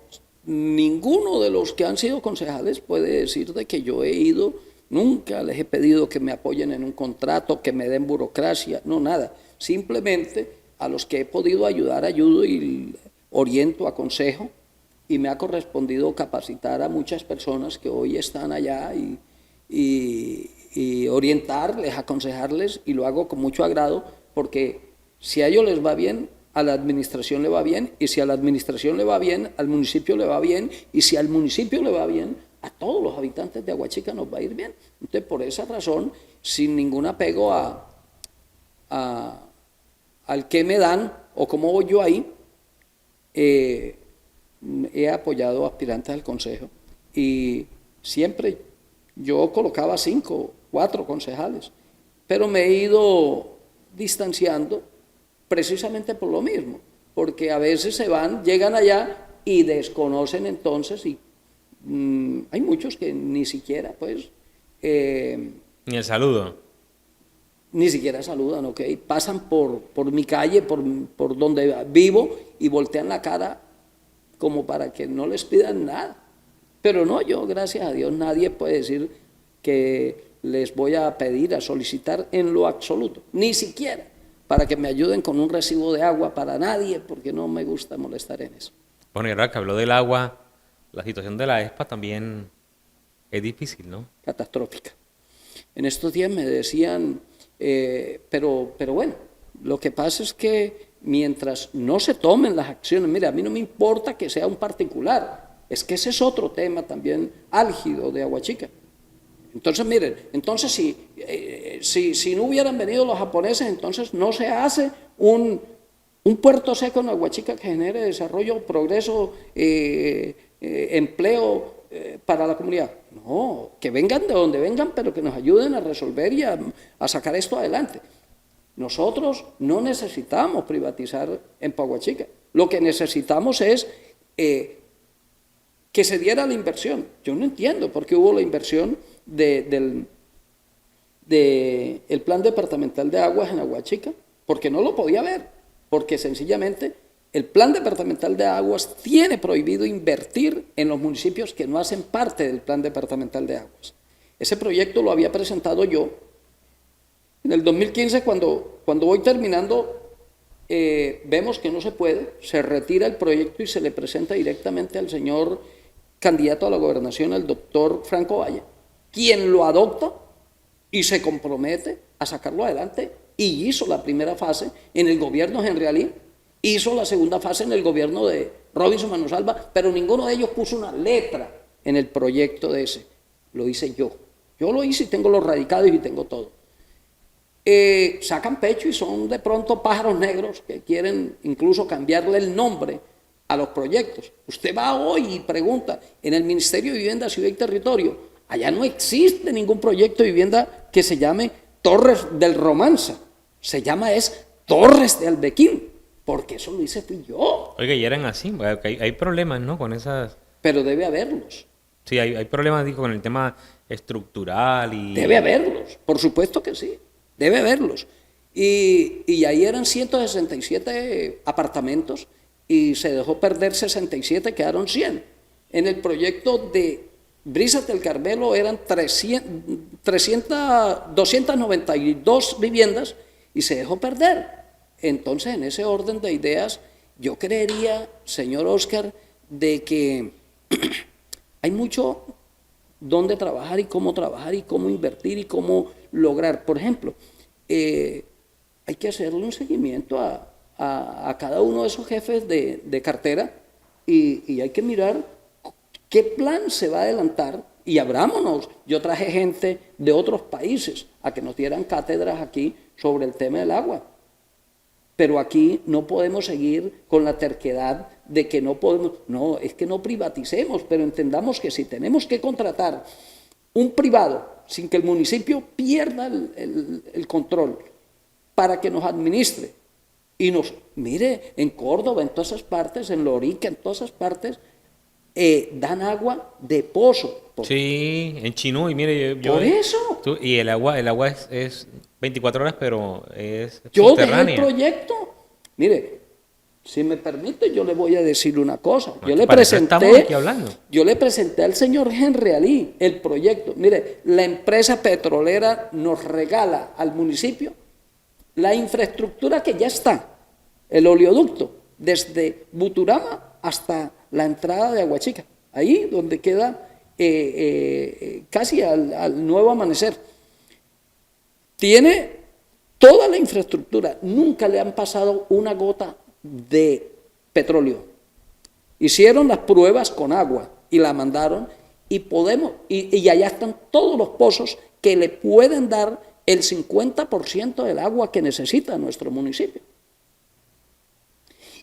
ninguno de los que han sido concejales puede decir de que yo he ido, nunca les he pedido que me apoyen en un contrato, que me den burocracia, no, nada. Simplemente a los que he podido ayudar, ayudo y oriento, aconsejo, y me ha correspondido capacitar a muchas personas que hoy están allá y orientarles, aconsejarles, y lo hago con mucho agrado, porque si a ellos les va bien, a la administración le va bien, y si a la administración le va bien, al municipio le va bien, y si al municipio le va bien, a todos los habitantes de Aguachica nos va a ir bien. Entonces, por esa razón, sin ningún apego al que me dan o cómo voy yo ahí, he apoyado aspirantes al consejo y siempre yo colocaba 5, 4 concejales, pero me he ido distanciando precisamente por lo mismo, porque a veces se van, llegan allá y desconocen entonces y hay muchos que ni siquiera pues Ni el saludo. Ni siquiera saludan, ¿ok? Pasan por mi calle, por donde vivo y voltean la cara como para que no les pidan nada. Pero no, yo, gracias a Dios, nadie puede decir que les voy a pedir, a solicitar en lo absoluto, ni siquiera para que me ayuden con un recibo de agua, para nadie, porque no me gusta molestar en eso. Bueno, y ahora que habló del agua, la situación de la ESPA también es difícil, ¿no? Catastrófica. En estos días me decían, pero bueno, lo que pasa es que mientras no se tomen las acciones, mira, a mí no me importa que sea un particular, es que ese es otro tema también álgido de Aguachica. Entonces, miren, entonces si no hubieran venido los japoneses, entonces no se hace un puerto seco en Aguachica que genere desarrollo, progreso, empleo para la comunidad. No, que vengan de donde vengan, pero que nos ayuden a resolver y a sacar esto adelante. Nosotros no necesitamos privatizar en Aguachica. Lo que necesitamos es que se diera la inversión. Yo no entiendo por qué hubo la inversión del Plan Departamental de Aguas en Aguachica, porque no lo podía haber, porque sencillamente el Plan Departamental de Aguas tiene prohibido invertir en los municipios que no hacen parte del Plan Departamental de Aguas. Ese proyecto lo había presentado yo en el 2015, cuando voy terminando, vemos que no se puede, se retira el proyecto y se le presenta directamente al señor candidato a la gobernación, el doctor Franco Valle, quien lo adopta y se compromete a sacarlo adelante, y hizo la primera fase en el gobierno Henry Alí, hizo la segunda fase en el gobierno de Robinson Manosalva, pero ninguno de ellos puso una letra en el proyecto de ese. Lo hice yo. Yo lo hice y tengo los radicados y tengo todo. Sacan pecho y son de pronto pájaros negros que quieren incluso cambiarle el nombre a los proyectos. Usted va hoy y pregunta en el Ministerio de Vivienda, Ciudad y Territorio, allá no existe ningún proyecto de vivienda que se llame Torres del Romanza, se llama Torres de Albequín, porque eso lo hice fui yo. Oiga, y eran así, hay problemas, ¿no? Con esas... Pero debe haberlos. Sí, hay problemas, digo, con el tema estructural y... Debe haberlos, por supuesto que sí, debe haberlos. Y ahí eran 167 apartamentos y se dejó perder 67, quedaron 100. En el proyecto de Brisas del Carmelo eran 292 viviendas y se dejó perder. Entonces, en ese orden de ideas, yo creería, señor Oscar, de que hay mucho dónde trabajar y cómo invertir y cómo lograr. Por ejemplo, hay que hacerle un seguimiento a cada uno de esos jefes de cartera y hay que mirar qué plan se va a adelantar y abrámonos. Yo traje gente de otros países a que nos dieran cátedras aquí sobre el tema del agua. Pero aquí no podemos seguir con la terquedad de que no podemos, no, es que no privaticemos, pero entendamos que si tenemos que contratar un privado sin que el municipio pierda el control para que nos administre y nos, mire, en Córdoba, en todas esas partes, en Lorica, en todas esas partes, dan agua de pozo. Sí, en Chinuy, mire, por eso. Y el agua es 24 horas, pero es yo subterránea. dejé el proyecto. Mire, si me permite, yo le voy a decir una cosa. No, estamos aquí hablando. Yo le presenté al señor Henry Ali el proyecto. Mire, la empresa petrolera nos regala al municipio la infraestructura que ya está, el oleoducto, desde Buturama hasta la entrada de Aguachica, ahí donde queda casi al nuevo amanecer. Tiene toda la infraestructura, nunca le han pasado una gota de petróleo. Hicieron las pruebas con agua y la mandaron y allá están todos los pozos que le pueden dar el 50% del agua que necesita nuestro municipio.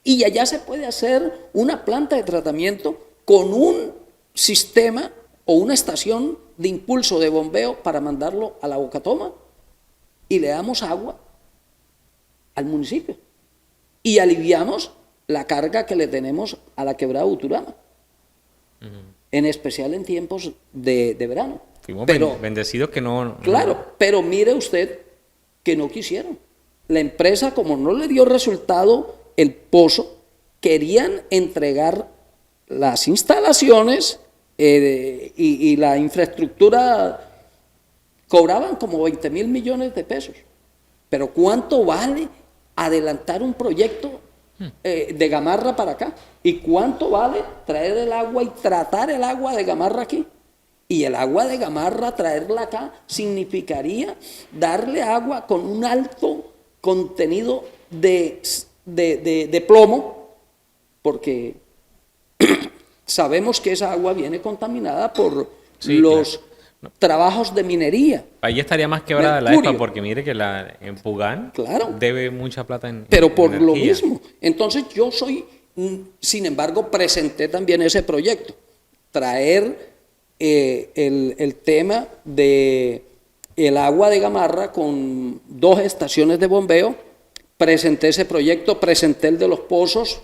Y allá se puede hacer una planta de tratamiento con un sistema o una estación de impulso de bombeo para mandarlo a la Bocatoma y le damos agua al municipio y aliviamos la carga que le tenemos a la quebrada Buturama, en especial en tiempos de verano. Fuimos bendecidos que no... Claro, pero mire usted que no quisieron. La empresa, como no le dio resultado el pozo, querían entregar las instalaciones y la infraestructura, cobraban como 20.000 millones de pesos. Pero ¿cuánto vale adelantar un proyecto de Gamarra para acá? ¿Y cuánto vale traer el agua y tratar el agua de Gamarra aquí? Y el agua de Gamarra, traerla acá, significaría darle agua con un alto contenido de plomo, porque sabemos que esa agua viene contaminada por los trabajos de minería. Ahí estaría más quebrada Mercurio. La EPA, porque mire que en Pugán debe mucha plata pero por energía. Lo mismo. Entonces yo sin embargo, presenté también ese proyecto, traer el tema de el agua de Gamarra con 2 estaciones de bombeo. Presenté ese proyecto, presenté el de los pozos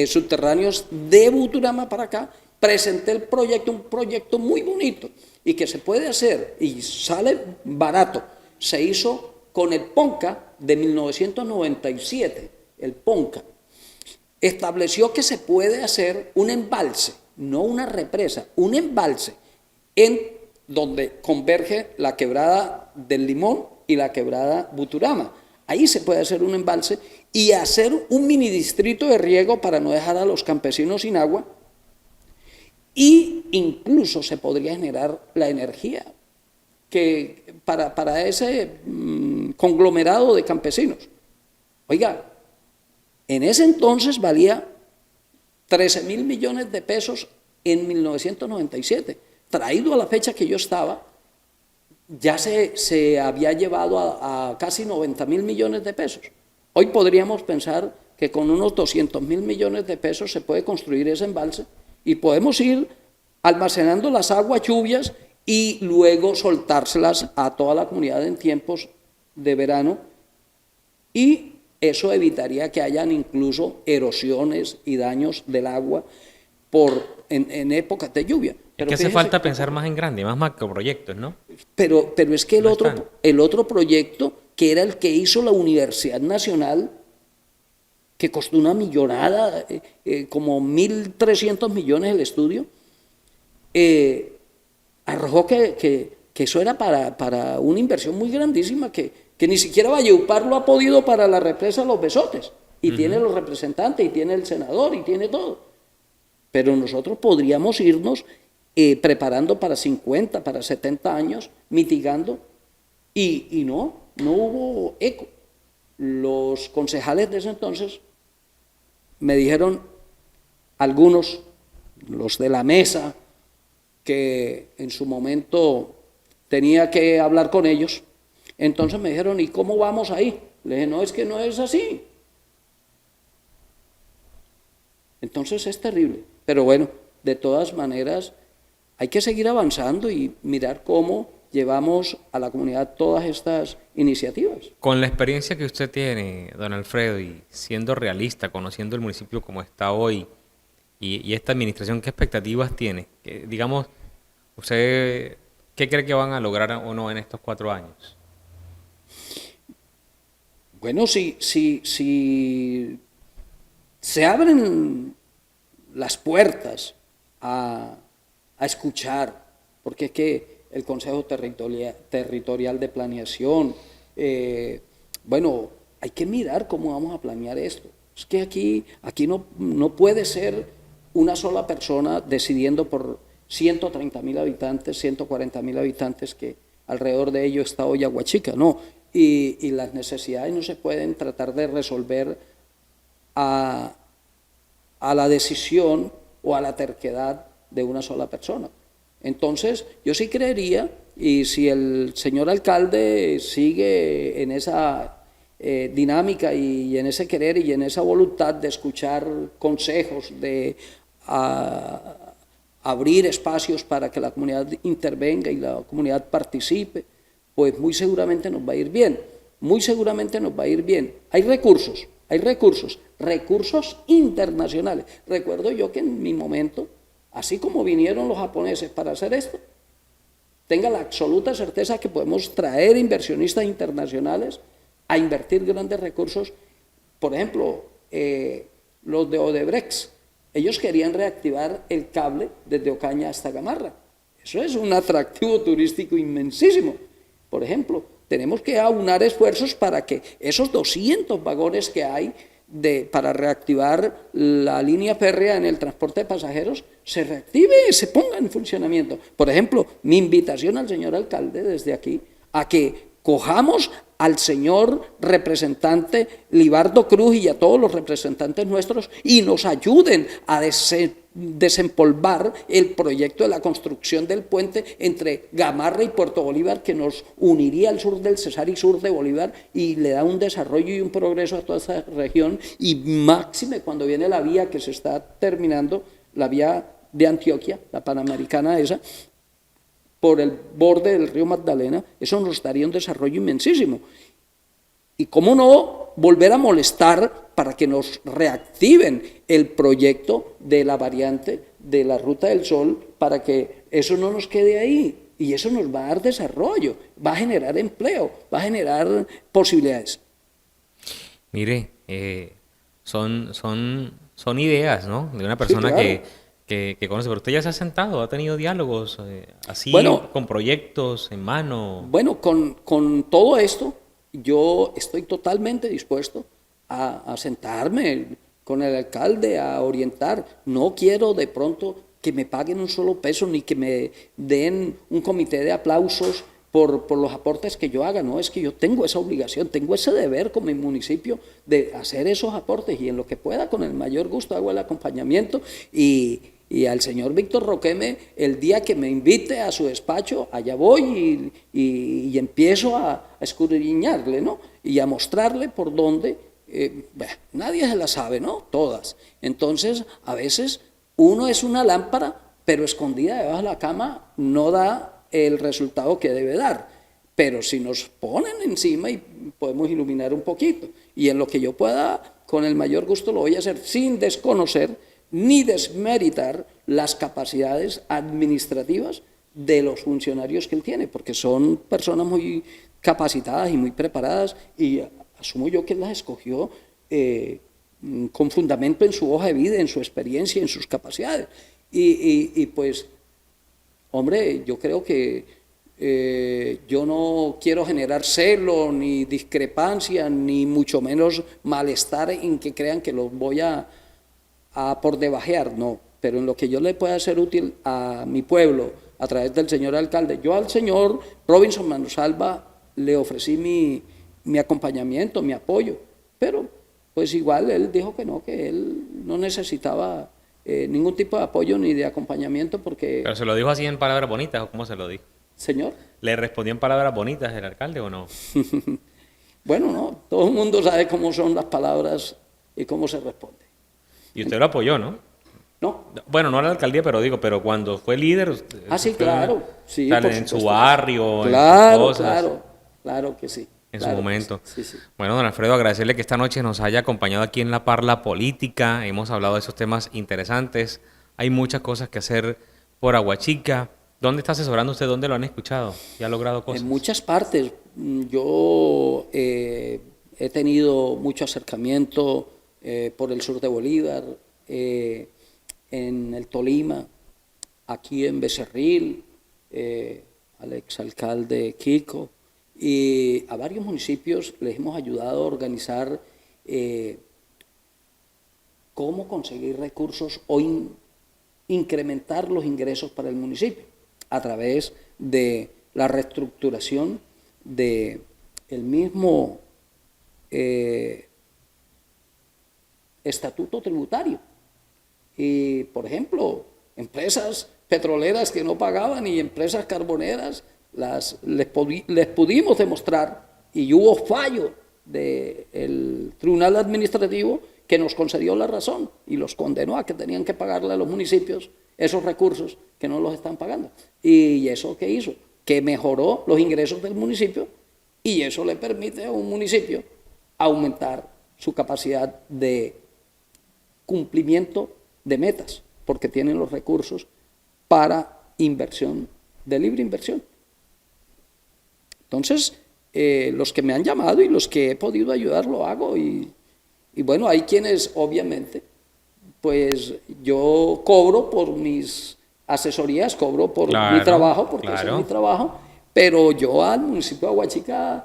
subterráneos de Buturama para acá, presenté el proyecto, un proyecto muy bonito y que se puede hacer y sale barato. Se hizo con el PONCA de 1997, el PONCA. Estableció que se puede hacer un embalse, no una represa, un embalse en donde converge la quebrada del Limón y la quebrada Buturama. Ahí se puede hacer un embalse y hacer un mini distrito de riego para no dejar a los campesinos sin agua, y incluso se podría generar la energía que para ese conglomerado de campesinos. Oiga, en ese entonces valía 13.000 millones de pesos en 1997. Traído a la fecha que yo estaba, ya se había llevado a casi 90.000 millones de pesos. Hoy podríamos pensar que con unos 200.000 millones de pesos se puede construir ese embalse y podemos ir almacenando las aguas lluvias y luego soltárselas a toda la comunidad en tiempos de verano, y eso evitaría que hayan incluso erosiones y daños del agua en épocas de lluvia. Es que hace falta pensar más en grande, más macroproyectos, ¿no? Pero es que el otro proyecto, que era el que hizo la Universidad Nacional, que costó una millonada, como 1.300 millones el estudio, arrojó que eso era para una inversión muy grandísima, que ni siquiera Valledupar lo ha podido para la represa Los Besotes, y tiene los representantes, y tiene el senador, y tiene todo. Pero nosotros podríamos irnos preparando para 50, para 70 años, mitigando, y no hubo eco. Los concejales de ese entonces me dijeron, algunos, los de la mesa, que en su momento tenía que hablar con ellos, entonces me dijeron, ¿y cómo vamos ahí? Le dije, no, es que no es así. Entonces es terrible, pero bueno, de todas maneras hay que seguir avanzando y mirar cómo llevamos a la comunidad todas estas iniciativas. Con la experiencia que usted tiene, don Alfredo, y siendo realista, conociendo el municipio como está hoy, y esta administración, ¿qué expectativas tiene? Digamos, ¿usted qué cree que van a lograr o no en estos 4 años? Bueno, si se abren las puertas a escuchar, porque es que el Consejo Territorial de Planeación, bueno, hay que mirar cómo vamos a planear esto. Es que aquí no puede ser una sola persona decidiendo por 130.000 habitantes, 140.000 habitantes, que alrededor de ello está hoy Aguachica, no. Y las necesidades no se pueden tratar de resolver a la decisión o a la terquedad de una sola persona. Entonces, yo sí creería, y si el señor alcalde sigue en esa dinámica y en ese querer y en esa voluntad de escuchar consejos, de abrir espacios para que la comunidad intervenga y la comunidad participe, pues muy seguramente nos va a ir bien, muy seguramente nos va a ir bien. Hay recursos internacionales. Recuerdo yo que en mi momento, así como vinieron los japoneses para hacer esto, tenga la absoluta certeza que podemos traer inversionistas internacionales a invertir grandes recursos. Por ejemplo, los de Odebrecht, ellos querían reactivar el cable desde Ocaña hasta Gamarra. Eso es un atractivo turístico inmensísimo. Por ejemplo, tenemos que aunar esfuerzos para que esos 200 vagones que hay para reactivar la línea férrea en el transporte de pasajeros se reactive, se ponga en funcionamiento. Por ejemplo, mi invitación al señor alcalde desde aquí a que cojamos al señor representante Libardo Cruz y a todos los representantes nuestros y nos ayuden a desempolvar el proyecto de la construcción del puente entre Gamarra y Puerto Bolívar, que nos uniría al sur del Cesar y sur de Bolívar y le da un desarrollo y un progreso a toda esa región, y máxime cuando viene la vía que se está terminando, la vía de Antioquia, la panamericana esa, por el borde del río Magdalena. Eso nos daría un desarrollo inmensísimo. Y cómo no volver a molestar para que nos reactiven el proyecto de la variante de la Ruta del Sol, para que eso no nos quede ahí, y eso nos va a dar desarrollo, va a generar empleo, va a generar posibilidades. Mire, son ideas, ¿no? De una persona, sí, claro, que conoce, pero usted ya se ha sentado, ha tenido diálogos así, bueno, con proyectos en mano. Bueno, con todo esto, yo estoy totalmente dispuesto a sentarme con el alcalde, a orientar. No quiero de pronto que me paguen un solo peso, ni que me den un comité de aplausos por los aportes que yo haga. No, es que yo tengo esa obligación, tengo ese deber con mi municipio de hacer esos aportes, y en lo que pueda, con el mayor gusto, hago el acompañamiento. Y al señor Víctor Roqueme, el día que me invite a su despacho, allá voy y empiezo a escudriñarle, ¿no? Y a mostrarle por dónde, nadie se la sabe, ¿no? Todas. Entonces, a veces uno es una lámpara, pero escondida debajo de la cama no da el resultado que debe dar. Pero si nos ponen encima, y podemos iluminar un poquito. Y en lo que yo pueda, con el mayor gusto lo voy a hacer, sin desconocer ni desmeritar las capacidades administrativas de los funcionarios que él tiene, porque son personas muy capacitadas y muy preparadas, y asumo yo que él las escogió con fundamento en su hoja de vida, en su experiencia, en sus capacidades. Y pues, hombre, yo creo que yo no quiero generar celo, ni discrepancia, ni mucho menos malestar en que crean que los voy a por debajear, no, pero en lo que yo le pueda ser útil a mi pueblo a través del señor alcalde. Yo al señor Robinson Manosalva le ofrecí mi acompañamiento, mi apoyo, pero pues igual él dijo que él no necesitaba ningún tipo de apoyo ni de acompañamiento, porque... ¿Pero se lo dijo así en palabras bonitas o cómo se lo dijo? ¿Señor? ¿Le respondió en palabras bonitas el alcalde o no? Bueno, no, todo el mundo sabe cómo son las palabras y cómo se responde. Y usted lo apoyó, ¿no? No. Bueno, no a la alcaldía, pero pero cuando fue líder... Sí, claro. Sí, tal, en su supuesto. barrio, claro, en sus cosas. Claro que sí. En claro su momento. Sí, sí. Bueno, don Alfredo, agradecerle que esta noche nos haya acompañado aquí en La Parla Política. Hemos hablado de esos temas interesantes. Hay muchas cosas que hacer por Aguachica. ¿Dónde está asesorando usted? ¿Dónde lo han escuchado? ¿Y ha logrado cosas? En muchas partes. Yo he tenido mucho acercamiento por el sur de Bolívar, en el Tolima, aquí en Becerril, al exalcalde Kiko, y a varios municipios les hemos ayudado a organizar cómo conseguir recursos o incrementar los ingresos para el municipio a través de la reestructuración del mismo estatuto tributario. Y, por ejemplo, empresas petroleras que no pagaban y empresas carboneras, les pudimos demostrar, y hubo fallo del Tribunal Administrativo que nos concedió la razón y los condenó a que tenían que pagarle a los municipios esos recursos que no los están pagando. ¿Y eso qué hizo? Que mejoró los ingresos del municipio, y eso le permite a un municipio aumentar su capacidad de cumplimiento de metas, porque tienen los recursos para inversión, de libre inversión. Entonces, los que me han llamado y los que he podido ayudar lo hago, y bueno, hay quienes obviamente, pues yo cobro por mis asesorías, cobro por mi trabajo, porque ese es mi trabajo, pero yo al municipio de Aguachica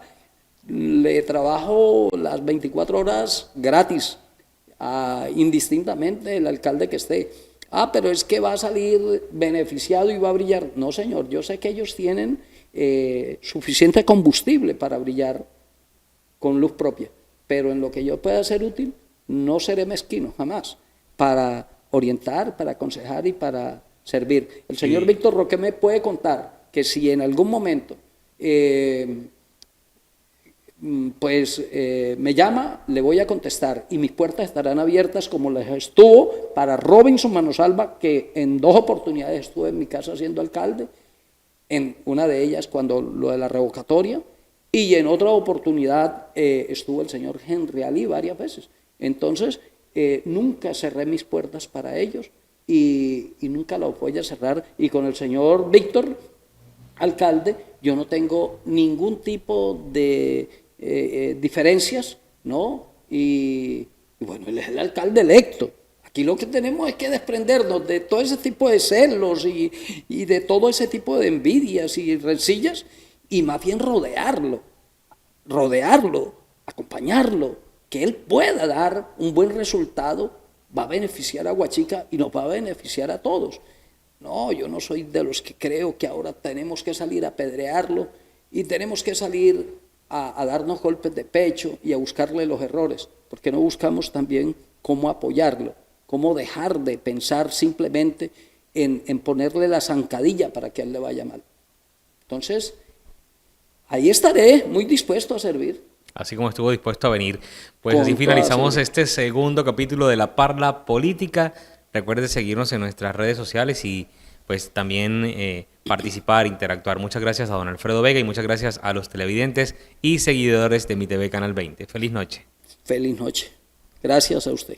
le trabajo las 24 horas gratis, indistintamente el alcalde que esté. Pero es que va a salir beneficiado y va a brillar. No, señor, yo sé que ellos tienen suficiente combustible para brillar con luz propia, pero en lo que yo pueda ser útil, no seré mezquino jamás, para orientar, para aconsejar y para servir. El señor Víctor Roque me puede contar que si en algún momento me llama, le voy a contestar, y mis puertas estarán abiertas como les estuvo para Robinson Manosalva, que en 2 oportunidades estuve en mi casa siendo alcalde, en una de ellas cuando lo de la revocatoria, y en otra oportunidad estuvo el señor Henry Ali varias veces. Entonces, nunca cerré mis puertas para ellos, y nunca las voy a cerrar. Y con el señor Víctor, alcalde, yo no tengo ningún tipo de diferencias, ¿no? Y bueno, él es el alcalde electo. Aquí lo que tenemos es que desprendernos de todo ese tipo de celos y de todo ese tipo de envidias y rencillas, y más bien rodearlo, acompañarlo, que él pueda dar un buen resultado. Va a beneficiar a Aguachica y nos va a beneficiar a todos. No, yo no soy de los que creo que ahora tenemos que salir a apedrearlo y tenemos que salir a darnos golpes de pecho y a buscarle los errores, porque no buscamos también cómo apoyarlo, cómo dejar de pensar simplemente en ponerle la zancadilla para que a él le vaya mal. Entonces, ahí estaré muy dispuesto a servir. Así como estuvo dispuesto a venir. Pues Con así finalizamos toda este segundo capítulo de La Parla Política. Recuerde seguirnos en nuestras redes sociales y pues también participar, interactuar. Muchas gracias a don Alfredo Vega y muchas gracias a los televidentes y seguidores de Mi TV Canal 20. Feliz noche. Feliz noche. Gracias a usted.